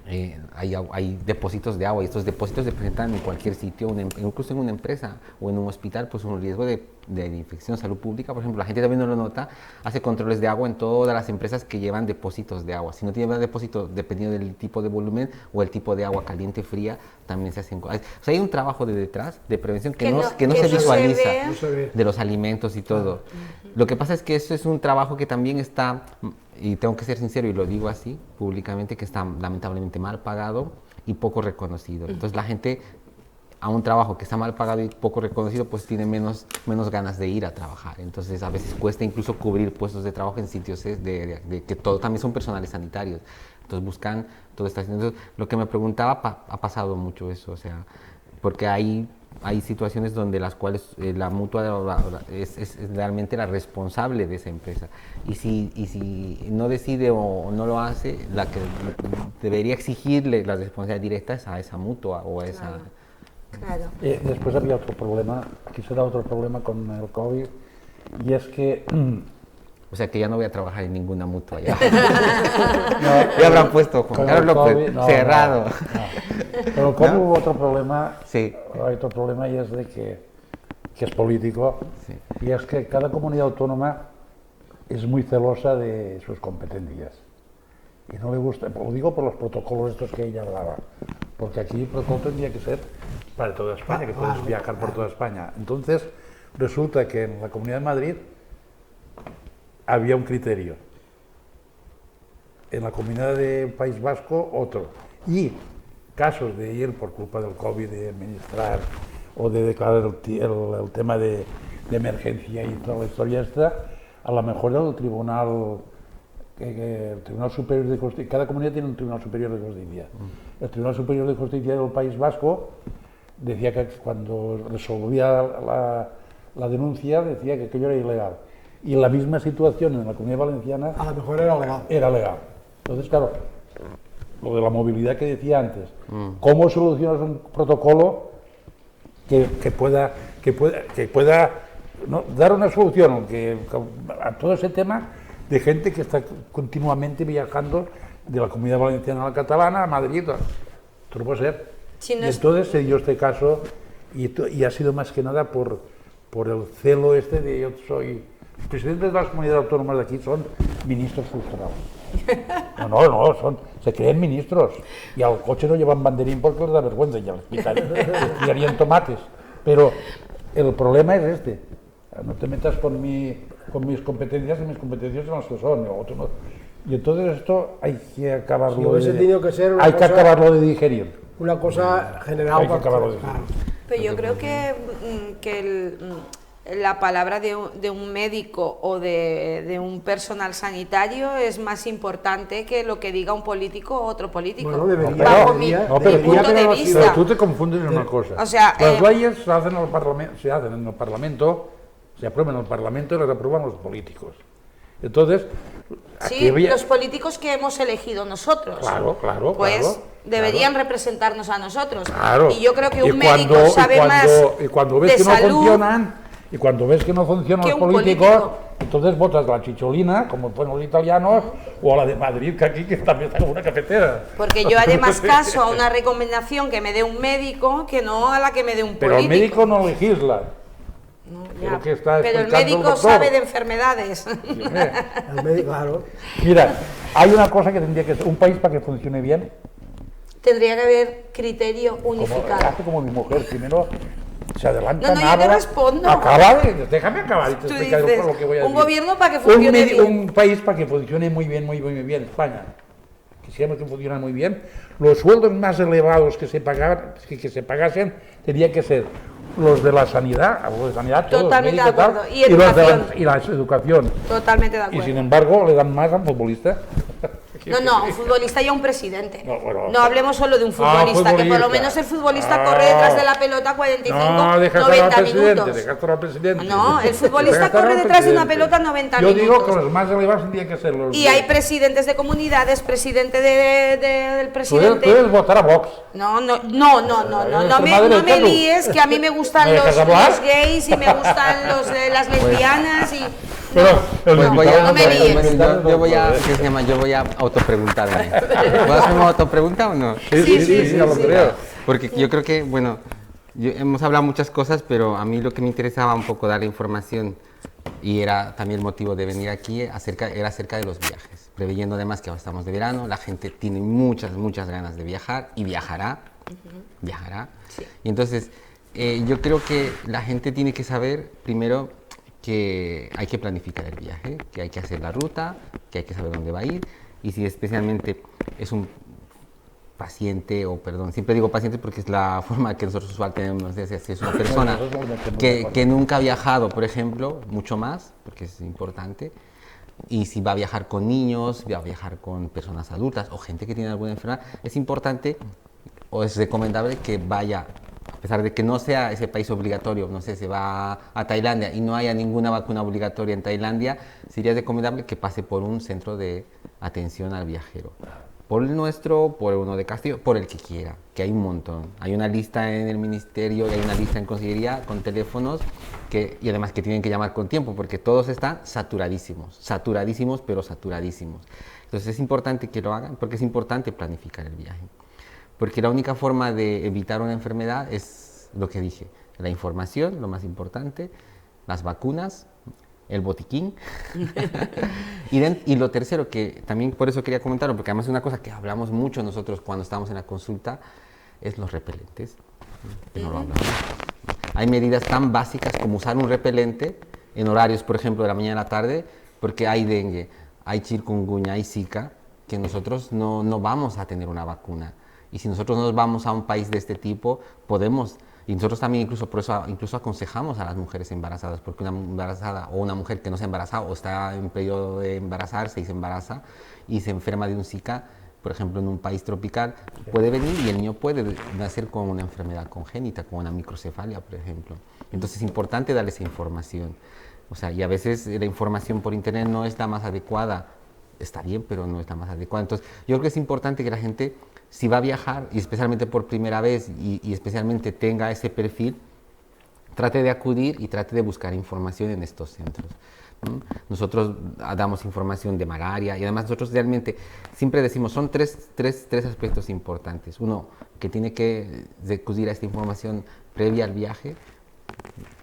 hay depósitos de agua, y estos depósitos se presentan en cualquier sitio, incluso en una empresa o en un hospital, pues un riesgo de infección. Salud pública, por ejemplo, la gente también no lo nota, hace controles de agua en todas las empresas que llevan depósitos de agua. Si no tienen depósito, dependiendo del tipo de volumen o el tipo de agua caliente, fría, también se hacen. O sea, hay un trabajo de detrás de prevención que no se visualiza, de los alimentos y todo. Lo que pasa es que eso es un trabajo que también está, y tengo que ser sincero y lo digo así públicamente, que está lamentablemente mal pagado y poco reconocido. Entonces la gente a un trabajo que está mal pagado y poco reconocido, pues tiene menos ganas de ir a trabajar. Entonces a veces cuesta incluso cubrir puestos de trabajo en sitios de que todo también son personales sanitarios. Entonces buscan todo esto. Entonces lo que me preguntaba, ha pasado mucho eso, o sea, porque hay situaciones donde las cuales la mutua es realmente la responsable de esa empresa, y si no decide o no lo hace, la que debería exigirle la responsabilidad directa es a esa mutua o a esa... Claro. Después había otro problema, aquí se da otro problema con el COVID, y es que O sea que ya no voy a trabajar en ninguna mutua. Ya, ya habrán puesto Juan Carlos López, cerrado. Pero como hubo otro problema, Sí. hay otro problema y es de que es político, Sí. y es que cada comunidad autónoma es muy celosa de sus competencias. Y no le gusta, lo digo por los protocolos estos que ella hablaba, porque aquí el protocolo tendría que ser para toda España, que puedes viajar por toda España. Entonces, resulta que en la Comunidad de Madrid había un criterio, en la Comunidad de País Vasco otro, y casos de ir por culpa del COVID, de administrar o de declarar el tema de emergencia y toda la historia esta, a lo mejor el Tribunal Superior de Justicia, cada comunidad tiene un Tribunal Superior de Justicia. El Tribunal Superior de Justicia del País Vasco decía que cuando resolvía la denuncia decía que aquello era ilegal. Y la misma situación en la Comunidad Valenciana A lo mejor era legal. era legal. Entonces, claro, lo de la movilidad que decía antes, ¿cómo solucionas un protocolo que pueda ¿no? dar una solución a todo ese tema de gente que está continuamente viajando de la Comunidad Valenciana a la catalana, a Madrid? Esto no puede ser. Si no Y es- entonces se dio este caso y ha sido más que nada por el celo este de yo soy... Los presidentes de las comunidades autónomas de aquí son ministros frustrados. No, se creen ministros. Y al coche no llevan banderín porque les da vergüenza y al hospital les tirarían tomates. Pero el problema es este. No te metas con mis competencias, y mis competencias son las que son. Y entonces esto hay que acabarlo Si hubiese tenido que ser una hay que cosa- acabarlo de digerir. Una cosa general. Hay que para acabarlo todos, de claro. Pero yo creo que la palabra de un médico o de un personal sanitario es más importante que lo que diga un político o otro político. Bueno, debería, Bajo debería- mi pero punto de tener la vista. Pero tú te confundes en una cosa. O sea, las leyes se hacen en el Parlamento, se aprueban en el Parlamento y las aprueban los políticos. Entonces, aquí Sí, había- los políticos que hemos elegido nosotros. Claro, Pues claro, deberían claro. representarnos a nosotros. Claro. Y yo creo que Y un médico cuando- sabe y cuando- más y cuando ves de que no salud. funcionan, y cuando ves que no funcionan Que los un políticos, político. entonces votas la chicholina, como fueron los italianos, o a la de Madrid, que aquí que también está como una cafetera. Porque yo haré más caso a una recomendación que me dé un médico que no a la que me dé un Pero el político. médico no legisla. No, es ya. lo que está Pero el explicando el médico doctor. sabe de enfermedades. El médico, claro. Mira, hay una cosa que tendría que ser, un país para que funcione bien, Tendría que haber criterio como, unificado. hace como mi mujer, primero se adelanta, No, no, yo te habla, respondo. déjame acabar y te Tú explicaré dices, lo que voy a un decir. gobierno para que funcione bien. Un país para que funcione muy bien, España. Quisiéramos que funcionara muy bien. Los sueldos más elevados que se pagasen tendrían que ser los de la sanidad, hablo de sanidad, todos, Totalmente de médicos, acuerdo. Y los de educación. y la educación. Totalmente de Y sin acuerdo. embargo le dan más al futbolista. No, un futbolista y a un presidente. No, bueno. No hablemos solo de un futbolista, que por lo futbolista. menos el futbolista Ah. corre detrás de la pelota 45, No, déjate 90 al presidente, minutos. déjate al presidente. No, el futbolista Déjate al corre detrás de una presidente. pelota 90 Yo digo minutos. que los más elevados tendrían que ser los... Y hay presidentes de comunidades, presidente del Tú presidente. debes votar a Vox. No me extrema derecha, tú. líes, que a mí me gustan ¿Me los dejas hablar? gays y me gustan las lesbianas y... Pero el Pues voy a, no me líes. yo voy a, ¿qué se llama? Yo voy a autopreguntarme. ¿Puedo hacer una autopregunta o no? Sí, ya lo creo. Porque yo creo que, bueno, hemos hablado muchas cosas, pero a mí lo que me interesaba un poco dar la información y era también el motivo de venir aquí, era acerca de los viajes. Preveyendo además que ahora estamos de verano, la gente tiene muchas ganas de viajar y viajará. Y entonces, yo creo que la gente tiene que saber, primero, que hay que planificar el viaje, que hay que hacer la ruta, que hay que saber dónde va a ir, y si especialmente es un paciente, o perdón, siempre digo paciente porque es la forma que nosotros usual tenemos de decir, si es una persona nosotros lo metemos de acuerdo. que nunca ha viajado, por ejemplo, mucho más, porque es importante, y si va a viajar con niños, va a viajar con personas adultas o gente que tiene alguna enfermedad, es importante o es recomendable que vaya, a pesar de que no sea ese país obligatorio, no sé, se va a Tailandia y no haya ninguna vacuna obligatoria en Tailandia, sería recomendable que pase por un centro de atención al viajero. por el nuestro, por uno de Castillo, por el que quiera, que hay un montón. Hay una lista en el ministerio, y hay una lista en Consellería con teléfonos y además que tienen que llamar con tiempo porque todos están saturadísimos, pero saturadísimos. Entonces es importante que lo hagan porque es importante planificar el viaje. Porque la única forma de evitar una enfermedad es lo que dije, la información, lo más importante, las vacunas, el botiquín. Y lo tercero, que también por eso quería comentarlo, porque además es una cosa que hablamos mucho nosotros cuando estamos en la consulta, es los repelentes, que no lo hablamos. Hay medidas tan básicas como usar un repelente en horarios, por ejemplo, de la mañana a la tarde, porque hay dengue, hay chikungunya, hay zika, que nosotros no vamos a tener una vacuna. Y si nosotros nos vamos a un país de este tipo, podemos, y nosotros también incluso por eso incluso aconsejamos a las mujeres embarazadas, porque una embarazada o una mujer que no se ha embarazado o está en periodo de embarazarse y se embaraza y se enferma de un Zika, por ejemplo en un país tropical, puede venir y el niño puede nacer con una enfermedad congénita, con una microcefalia, por ejemplo. Entonces es importante darle esa información. O sea, y a veces la información por internet no es la más adecuada, está bien, pero no es la más adecuada. Entonces yo creo que es importante que la gente, si va a viajar, y especialmente por primera vez, y especialmente tenga ese perfil, trate de acudir y trate de buscar información en estos centros. Nosotros damos información de malaria y además nosotros realmente siempre decimos, son tres aspectos importantes. Uno, que tiene que acudir a esta información previa al viaje,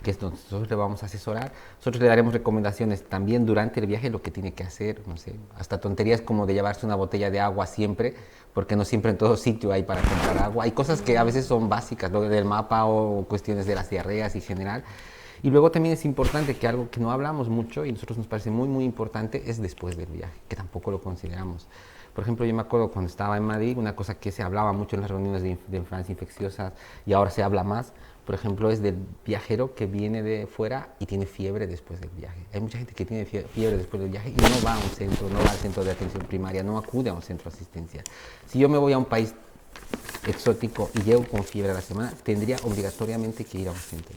que es donde nosotros le vamos a asesorar. Nosotros le daremos recomendaciones también durante el viaje, lo que tiene que hacer, no sé, hasta tonterías como de llevarse una botella de agua siempre, porque no siempre en todo sitio hay para comprar agua. Hay cosas que a veces son básicas, lo del mapa o cuestiones de las diarreas en general. Y luego también es importante que algo que no hablamos mucho y a nosotros nos parece muy importante es después del viaje, que tampoco lo consideramos. Por ejemplo, yo me acuerdo cuando estaba en Madrid, una cosa que se hablaba mucho en las reuniones de enfermedades infecciosas y ahora se habla más, por ejemplo, es del viajero que viene de fuera y tiene fiebre después del viaje. Hay mucha gente que tiene fiebre después del viaje y no va a un centro, no va al centro de atención primaria, no acude a un centro asistencial. Si yo me voy a un país exótico y llego con fiebre a la semana, tendría obligatoriamente que ir a un centro.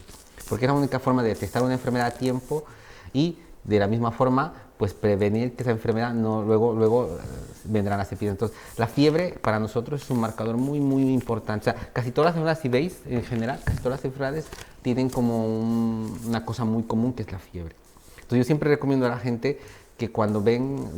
Porque es la única forma de detectar una enfermedad a tiempo y de la misma forma pues prevenir que esa enfermedad luego vendrán las epidemias. Entonces la fiebre para nosotros es un marcador muy importante. O sea, casi todas las enfermedades, si veis en general, casi todas las enfermedades tienen como una cosa muy común que es la fiebre. Entonces yo siempre recomiendo a la gente que cuando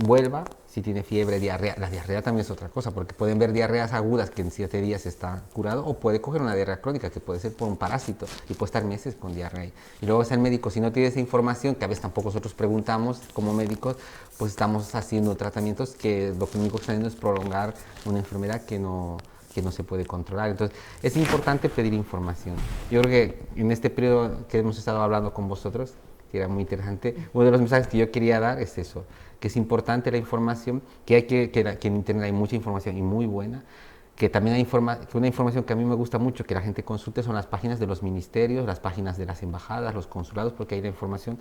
vuelva, si tiene fiebre, diarrea, la diarrea también es otra cosa, porque pueden ver diarreas agudas que en 7 días está curado, o puede coger una diarrea crónica que puede ser por un parásito y puede estar meses con diarrea. Y luego es el médico, si no tiene esa información, que a veces tampoco nosotros preguntamos como médicos, pues estamos haciendo tratamientos que lo único que están haciendo es prolongar una enfermedad que no se puede controlar. Entonces es importante pedir información. Yo creo que en este periodo que hemos estado hablando con vosotros, que era muy interesante, uno de los mensajes que yo quería dar es eso, que es importante la información, que en internet hay mucha información y muy buena, que también hay que una información que a mí me gusta mucho que la gente consulte son las páginas de los ministerios, las páginas de las embajadas, los consulados, porque ahí la información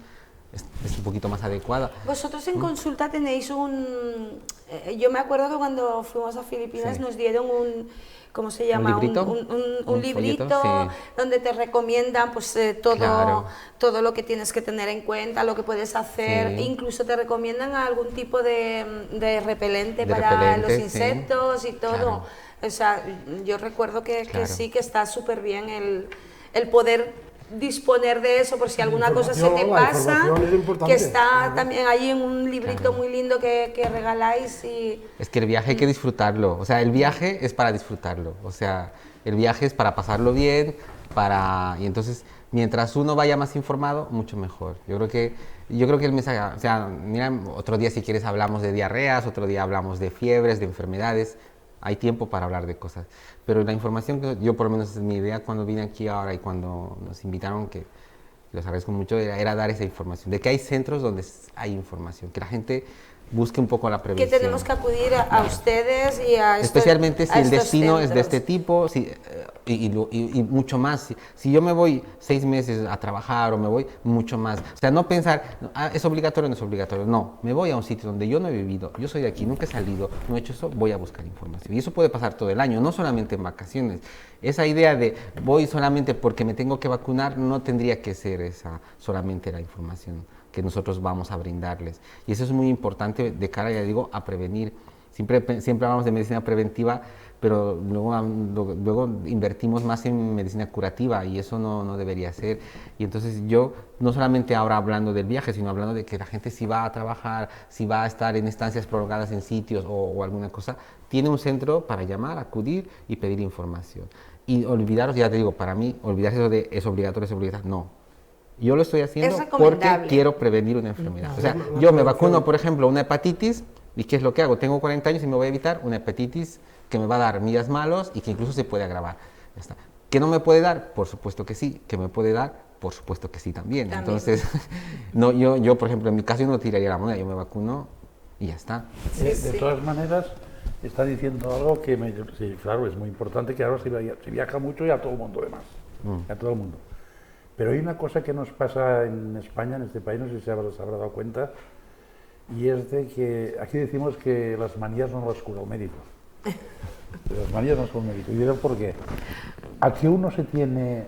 es un poquito más adecuada. Vosotros en consulta tenéis yo me acuerdo que cuando fuimos a Filipinas nos dieron ¿cómo se llama? Un librito sí, donde te recomiendan pues todo lo que tienes que tener en cuenta, lo que puedes hacer, sí. Incluso te recomiendan algún tipo de repelente para los insectos y todo. Claro. O sea, yo recuerdo que sí, que está súper bien el poder disponer de eso por si alguna cosa se te pasa, que está también ahí en un librito muy lindo que regaláis. Es que el viaje hay que disfrutarlo, o sea, el viaje es para disfrutarlo, o sea, el viaje es para pasarlo bien, y entonces mientras uno vaya más informado, mucho mejor. Yo creo que el mensaje, o sea, mira, otro día si quieres hablamos de diarreas, otro día hablamos de fiebres, de enfermedades. Hay tiempo para hablar de cosas, pero la información que yo, por lo menos es mi idea cuando vine aquí ahora y cuando nos invitaron, que les agradezco mucho, era dar esa información, de que hay centros donde hay información, que la gente busque un poco la prevención. Que tenemos que acudir a ustedes y a estos, especialmente si el destino es de centros. este tipo, y mucho más. Si yo me voy 6 meses a trabajar o me voy mucho más, o sea, no pensar, es obligatorio o no es obligatorio, no, me voy a un sitio donde yo no he vivido, yo soy de aquí, nunca he salido, no he hecho eso, voy a buscar información. Y eso puede pasar todo el año, no solamente en vacaciones. Esa idea de voy solamente porque me tengo que vacunar no tendría que ser esa solamente la información que nosotros vamos a brindarles. Y eso es muy importante de cara, ya digo, a prevenir. Siempre hablamos de medicina preventiva, pero luego invertimos más en medicina curativa y eso no debería ser. Y entonces yo, no solamente ahora hablando del viaje, sino hablando de que la gente si va a trabajar, si va a estar en estancias prolongadas en sitios o alguna cosa, tiene un centro para llamar, acudir y pedir información. Y olvidaros, ya te digo, para mí, olvidar eso de es obligatorio, no. Yo lo estoy haciendo porque quiero prevenir una enfermedad. O sea, yo me vacuno, por ejemplo, una hepatitis, ¿y qué es lo que hago? Tengo 40 años y me voy a evitar una hepatitis que me va a dar días malos y que incluso se puede agravar. Ya está. ¿Que no me puede dar? Por supuesto que sí. ¿Que me puede dar? Por supuesto que sí también. Entonces, no, yo, por ejemplo, en mi caso yo no tiraría la moneda, yo me vacuno y ya está. De todas maneras, está diciendo algo que, sí, claro, es muy importante, que ahora se viaja mucho y a todo el mundo además, a todo el mundo. Pero hay una cosa que nos pasa en España, en este país, no sé si se habrá dado cuenta, y es de que aquí decimos que las manías no las cura el médico. Las manías no las cura el médico. Y diré por qué. Aquí uno no se tiene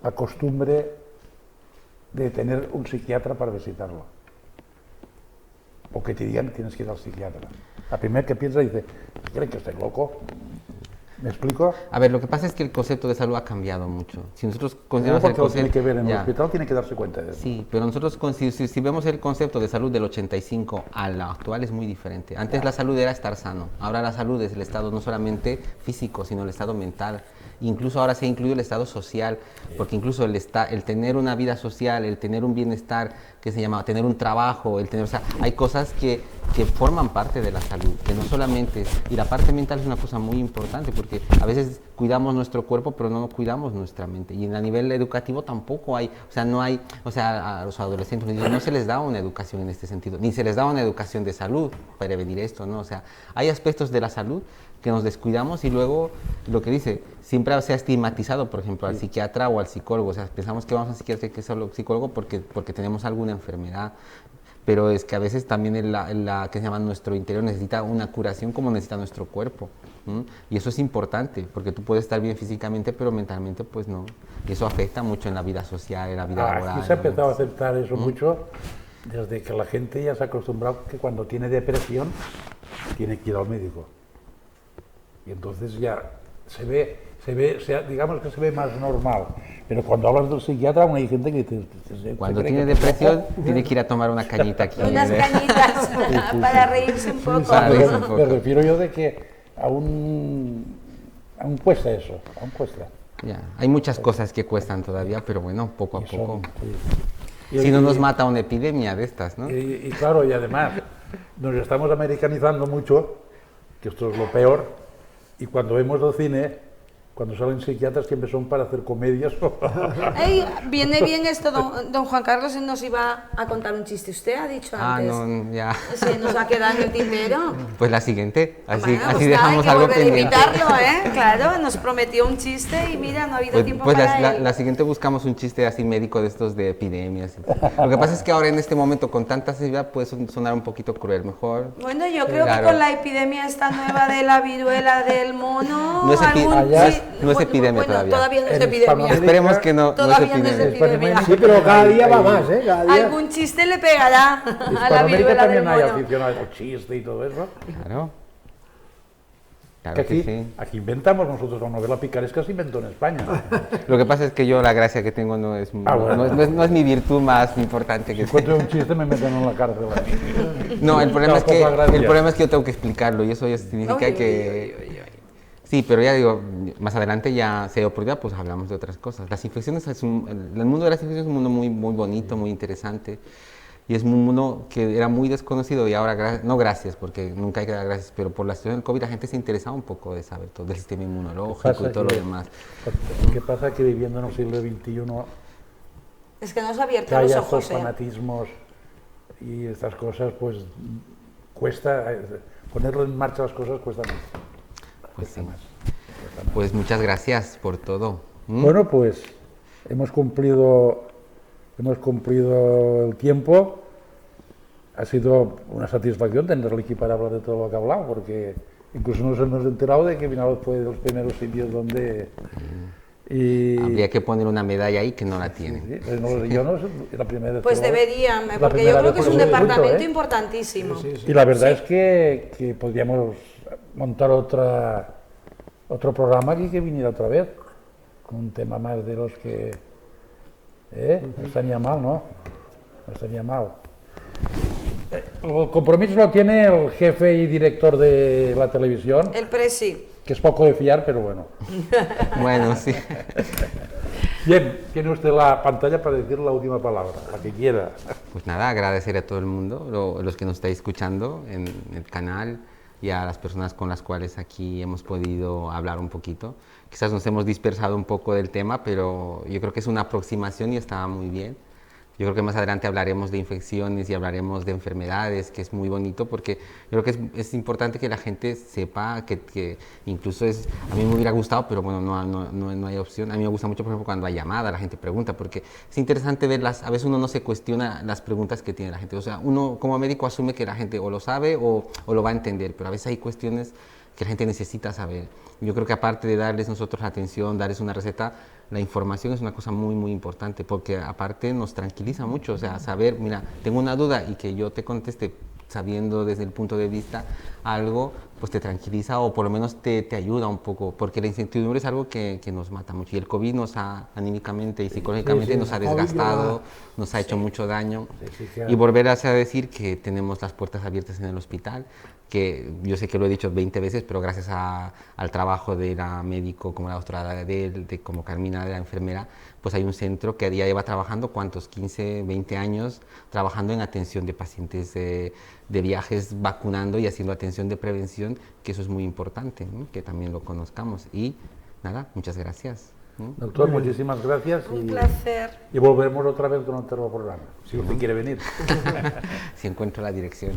la costumbre de tener un psiquiatra para visitarlo. O que te digan que tienes que ir al psiquiatra. La primera que piensa dice, ¿creen que estoy loco? ¿Me explico? A ver, lo que pasa es que el concepto de salud ha cambiado mucho. Si nosotros No, consideramos porque el lo tiene concepto... que ver en el hospital, tiene que darse cuenta de eso. Sí, pero nosotros si vemos el concepto de salud del 85 al actual es muy diferente. Antes la salud era estar sano, ahora la salud es el estado no solamente físico, sino el estado mental. Incluso ahora se ha incluido el estado social, porque incluso el tener una vida social, el tener un bienestar, que se llama tener un trabajo, o sea, hay cosas que forman parte de la salud, que no solamente y la parte mental es una cosa muy importante, porque a veces cuidamos nuestro cuerpo, pero no cuidamos nuestra mente, y a nivel educativo tampoco hay, o sea, no hay, o sea, a los adolescentes no se les da una educación en este sentido, ni se les da una educación de salud para prevenir esto, ¿no? O sea, hay aspectos de la salud que nos descuidamos y luego lo que dice, siempre se ha estigmatizado, por ejemplo, al psiquiatra o al psicólogo, o sea, pensamos que vamos a psiquiatra y que es al psicólogo porque tenemos alguna enfermedad, pero es que a veces también que se llama nuestro interior necesita una curación como necesita nuestro cuerpo, y eso es importante, porque tú puedes estar bien físicamente, pero mentalmente pues no, y eso afecta mucho en la vida social, en la vida laboral. Aquí se ha empezado a aceptar eso mucho, desde que la gente ya se ha acostumbrado que cuando tiene depresión tiene que ir al médico. Y entonces ya digamos que se ve más normal. Pero cuando hablas del psiquiatra, aún hay gente que dice... Cuando tiene depresión, tiene que ir a tomar una cañita aquí. Unas cañitas para reírse un poco. Para reírse un poco. Me refiero yo de que aún cuesta eso, aún cuesta. Ya, hay muchas cosas que cuestan todavía, pero bueno, poco a poco. Sí. Si no nos mata una epidemia de estas, ¿no? Y claro, y además, nos estamos americanizando mucho, que esto es lo peor, y cuando vemos el cine, cuando salen psiquiatras siempre son para hacer comedias. Ey, viene bien esto, don Juan Carlos nos iba a contar un chiste, usted ha dicho antes. No, ya. Se nos va a quedar en el tintero. Pues la siguiente, así Pues dejamos nada, algo hay que volver pendiente. a invitarlo, ¿eh? Claro, nos prometió un chiste y mira, no ha habido tiempo Pues para él. la siguiente buscamos un chiste así médico de estos de epidemias. Lo que pasa es que ahora en este momento con tanta severidad puede sonar un poquito cruel, mejor. Bueno, yo creo Claro. que con la epidemia esta nueva de la viruela del mono... No es epidemia todavía. Todavía no es En epidemia. Hispanoamérica- Esperemos que no es Todavía no es epidemia. epidemia. Sí, pero cada día va más, ¿eh? Cada día. Algún chiste le pegará a la Hispanoamérica viruela del también hay mono. aficionados al chiste y todo eso. Claro. Que Claro aquí, que sí. aquí inventamos nosotros, la novela picaresca se inventó en España. Lo que pasa es que yo la gracia que tengo no es, bueno. no es mi virtud más importante que Cuento un chiste me meten en la cárcel. No, el problema, Tampoco el problema es que yo tengo que explicarlo y eso ya significa Uy, que... Sí, pero ya digo, más adelante ya se dio oportunidad, pues hablamos de otras cosas. Las infecciones, el mundo de las infecciones es un mundo muy, muy bonito, muy interesante. Y es un mundo que era muy desconocido y ahora, no gracias, porque nunca hay que dar gracias, pero por la situación del COVID la gente se interesaba un poco de saber todo del sistema inmunológico y todo lo demás. ¿Qué pasa? Que viviendo en el siglo XXI Es que nos ha que abierto los haya ojos, estos fanatismos y estas cosas, pues cuesta, ponerlo en marcha las cosas cuesta más. Pues sí. Cuesta más. Pues muchas gracias por todo. Bueno, pues hemos cumplido el tiempo. Ha sido una satisfacción tenerle aquí para hablar de todo lo que ha hablado, porque incluso nos hemos enterado de que Vinalopó fue de los primeros sitios donde Y, Habría que poner una medalla ahí que no la tienen. sí, yo no es la primera vez Pues que lo- deberían, la porque yo primera creo vez que es un lo escucho, departamento ¿eh? importantísimo. Y la verdad es que podríamos montar otro programa aquí que viniera otra vez, con un tema más de los que... No estaría mal, ¿no? No estaría mal. El compromiso lo tiene el jefe y director de la televisión, El presi. que es poco de fiar, pero bueno. Bueno, sí. Bien, tiene usted la pantalla para decir la última palabra, la que quiera. Pues nada, agradecer a todo el mundo, los que nos estáis escuchando en el canal y a las personas con las cuales aquí hemos podido hablar un poquito. Quizás nos hemos dispersado un poco del tema, pero yo creo que es una aproximación y está muy bien. Yo creo que más adelante hablaremos de infecciones y hablaremos de enfermedades, que es muy bonito porque yo creo que es importante que la gente sepa que incluso a mí me hubiera gustado, pero bueno, no hay opción. A mí me gusta mucho, por ejemplo, cuando hay llamada, la gente pregunta, porque es interesante verlas. A veces uno no se cuestiona las preguntas que tiene la gente. O sea, uno como médico asume que la gente o lo sabe o lo va a entender, pero a veces hay cuestiones que la gente necesita saber. Yo creo que aparte de darles nosotros la atención, darles una receta, la información es una cosa muy, muy importante, porque aparte nos tranquiliza mucho, o sea, saber, mira, tengo una duda y que yo te conteste sabiendo desde el punto de vista algo, pues te tranquiliza o por lo menos te ayuda un poco, porque la incertidumbre es algo que nos mata mucho. Y el COVID nos ha, anímicamente y psicológicamente, nos ha desgastado, nos ha hecho mucho daño. claro. Y volver a decir que tenemos las puertas abiertas en el hospital, que yo sé que lo he dicho 20 veces, pero gracias al trabajo de la médico como la doctora como Carmina, de la enfermera, pues hay un centro que ya lleva trabajando, ¿cuántos? 15, 20 años, trabajando en atención de pacientes de viajes, vacunando y haciendo atención de prevención, que eso es muy importante, ¿no? Que también lo conozcamos. Y nada, muchas gracias. ¿no? Doctor, muchísimas gracias. Un placer. Y volvemos otra vez con otro programa, si usted quiere venir. Si encuentro la dirección.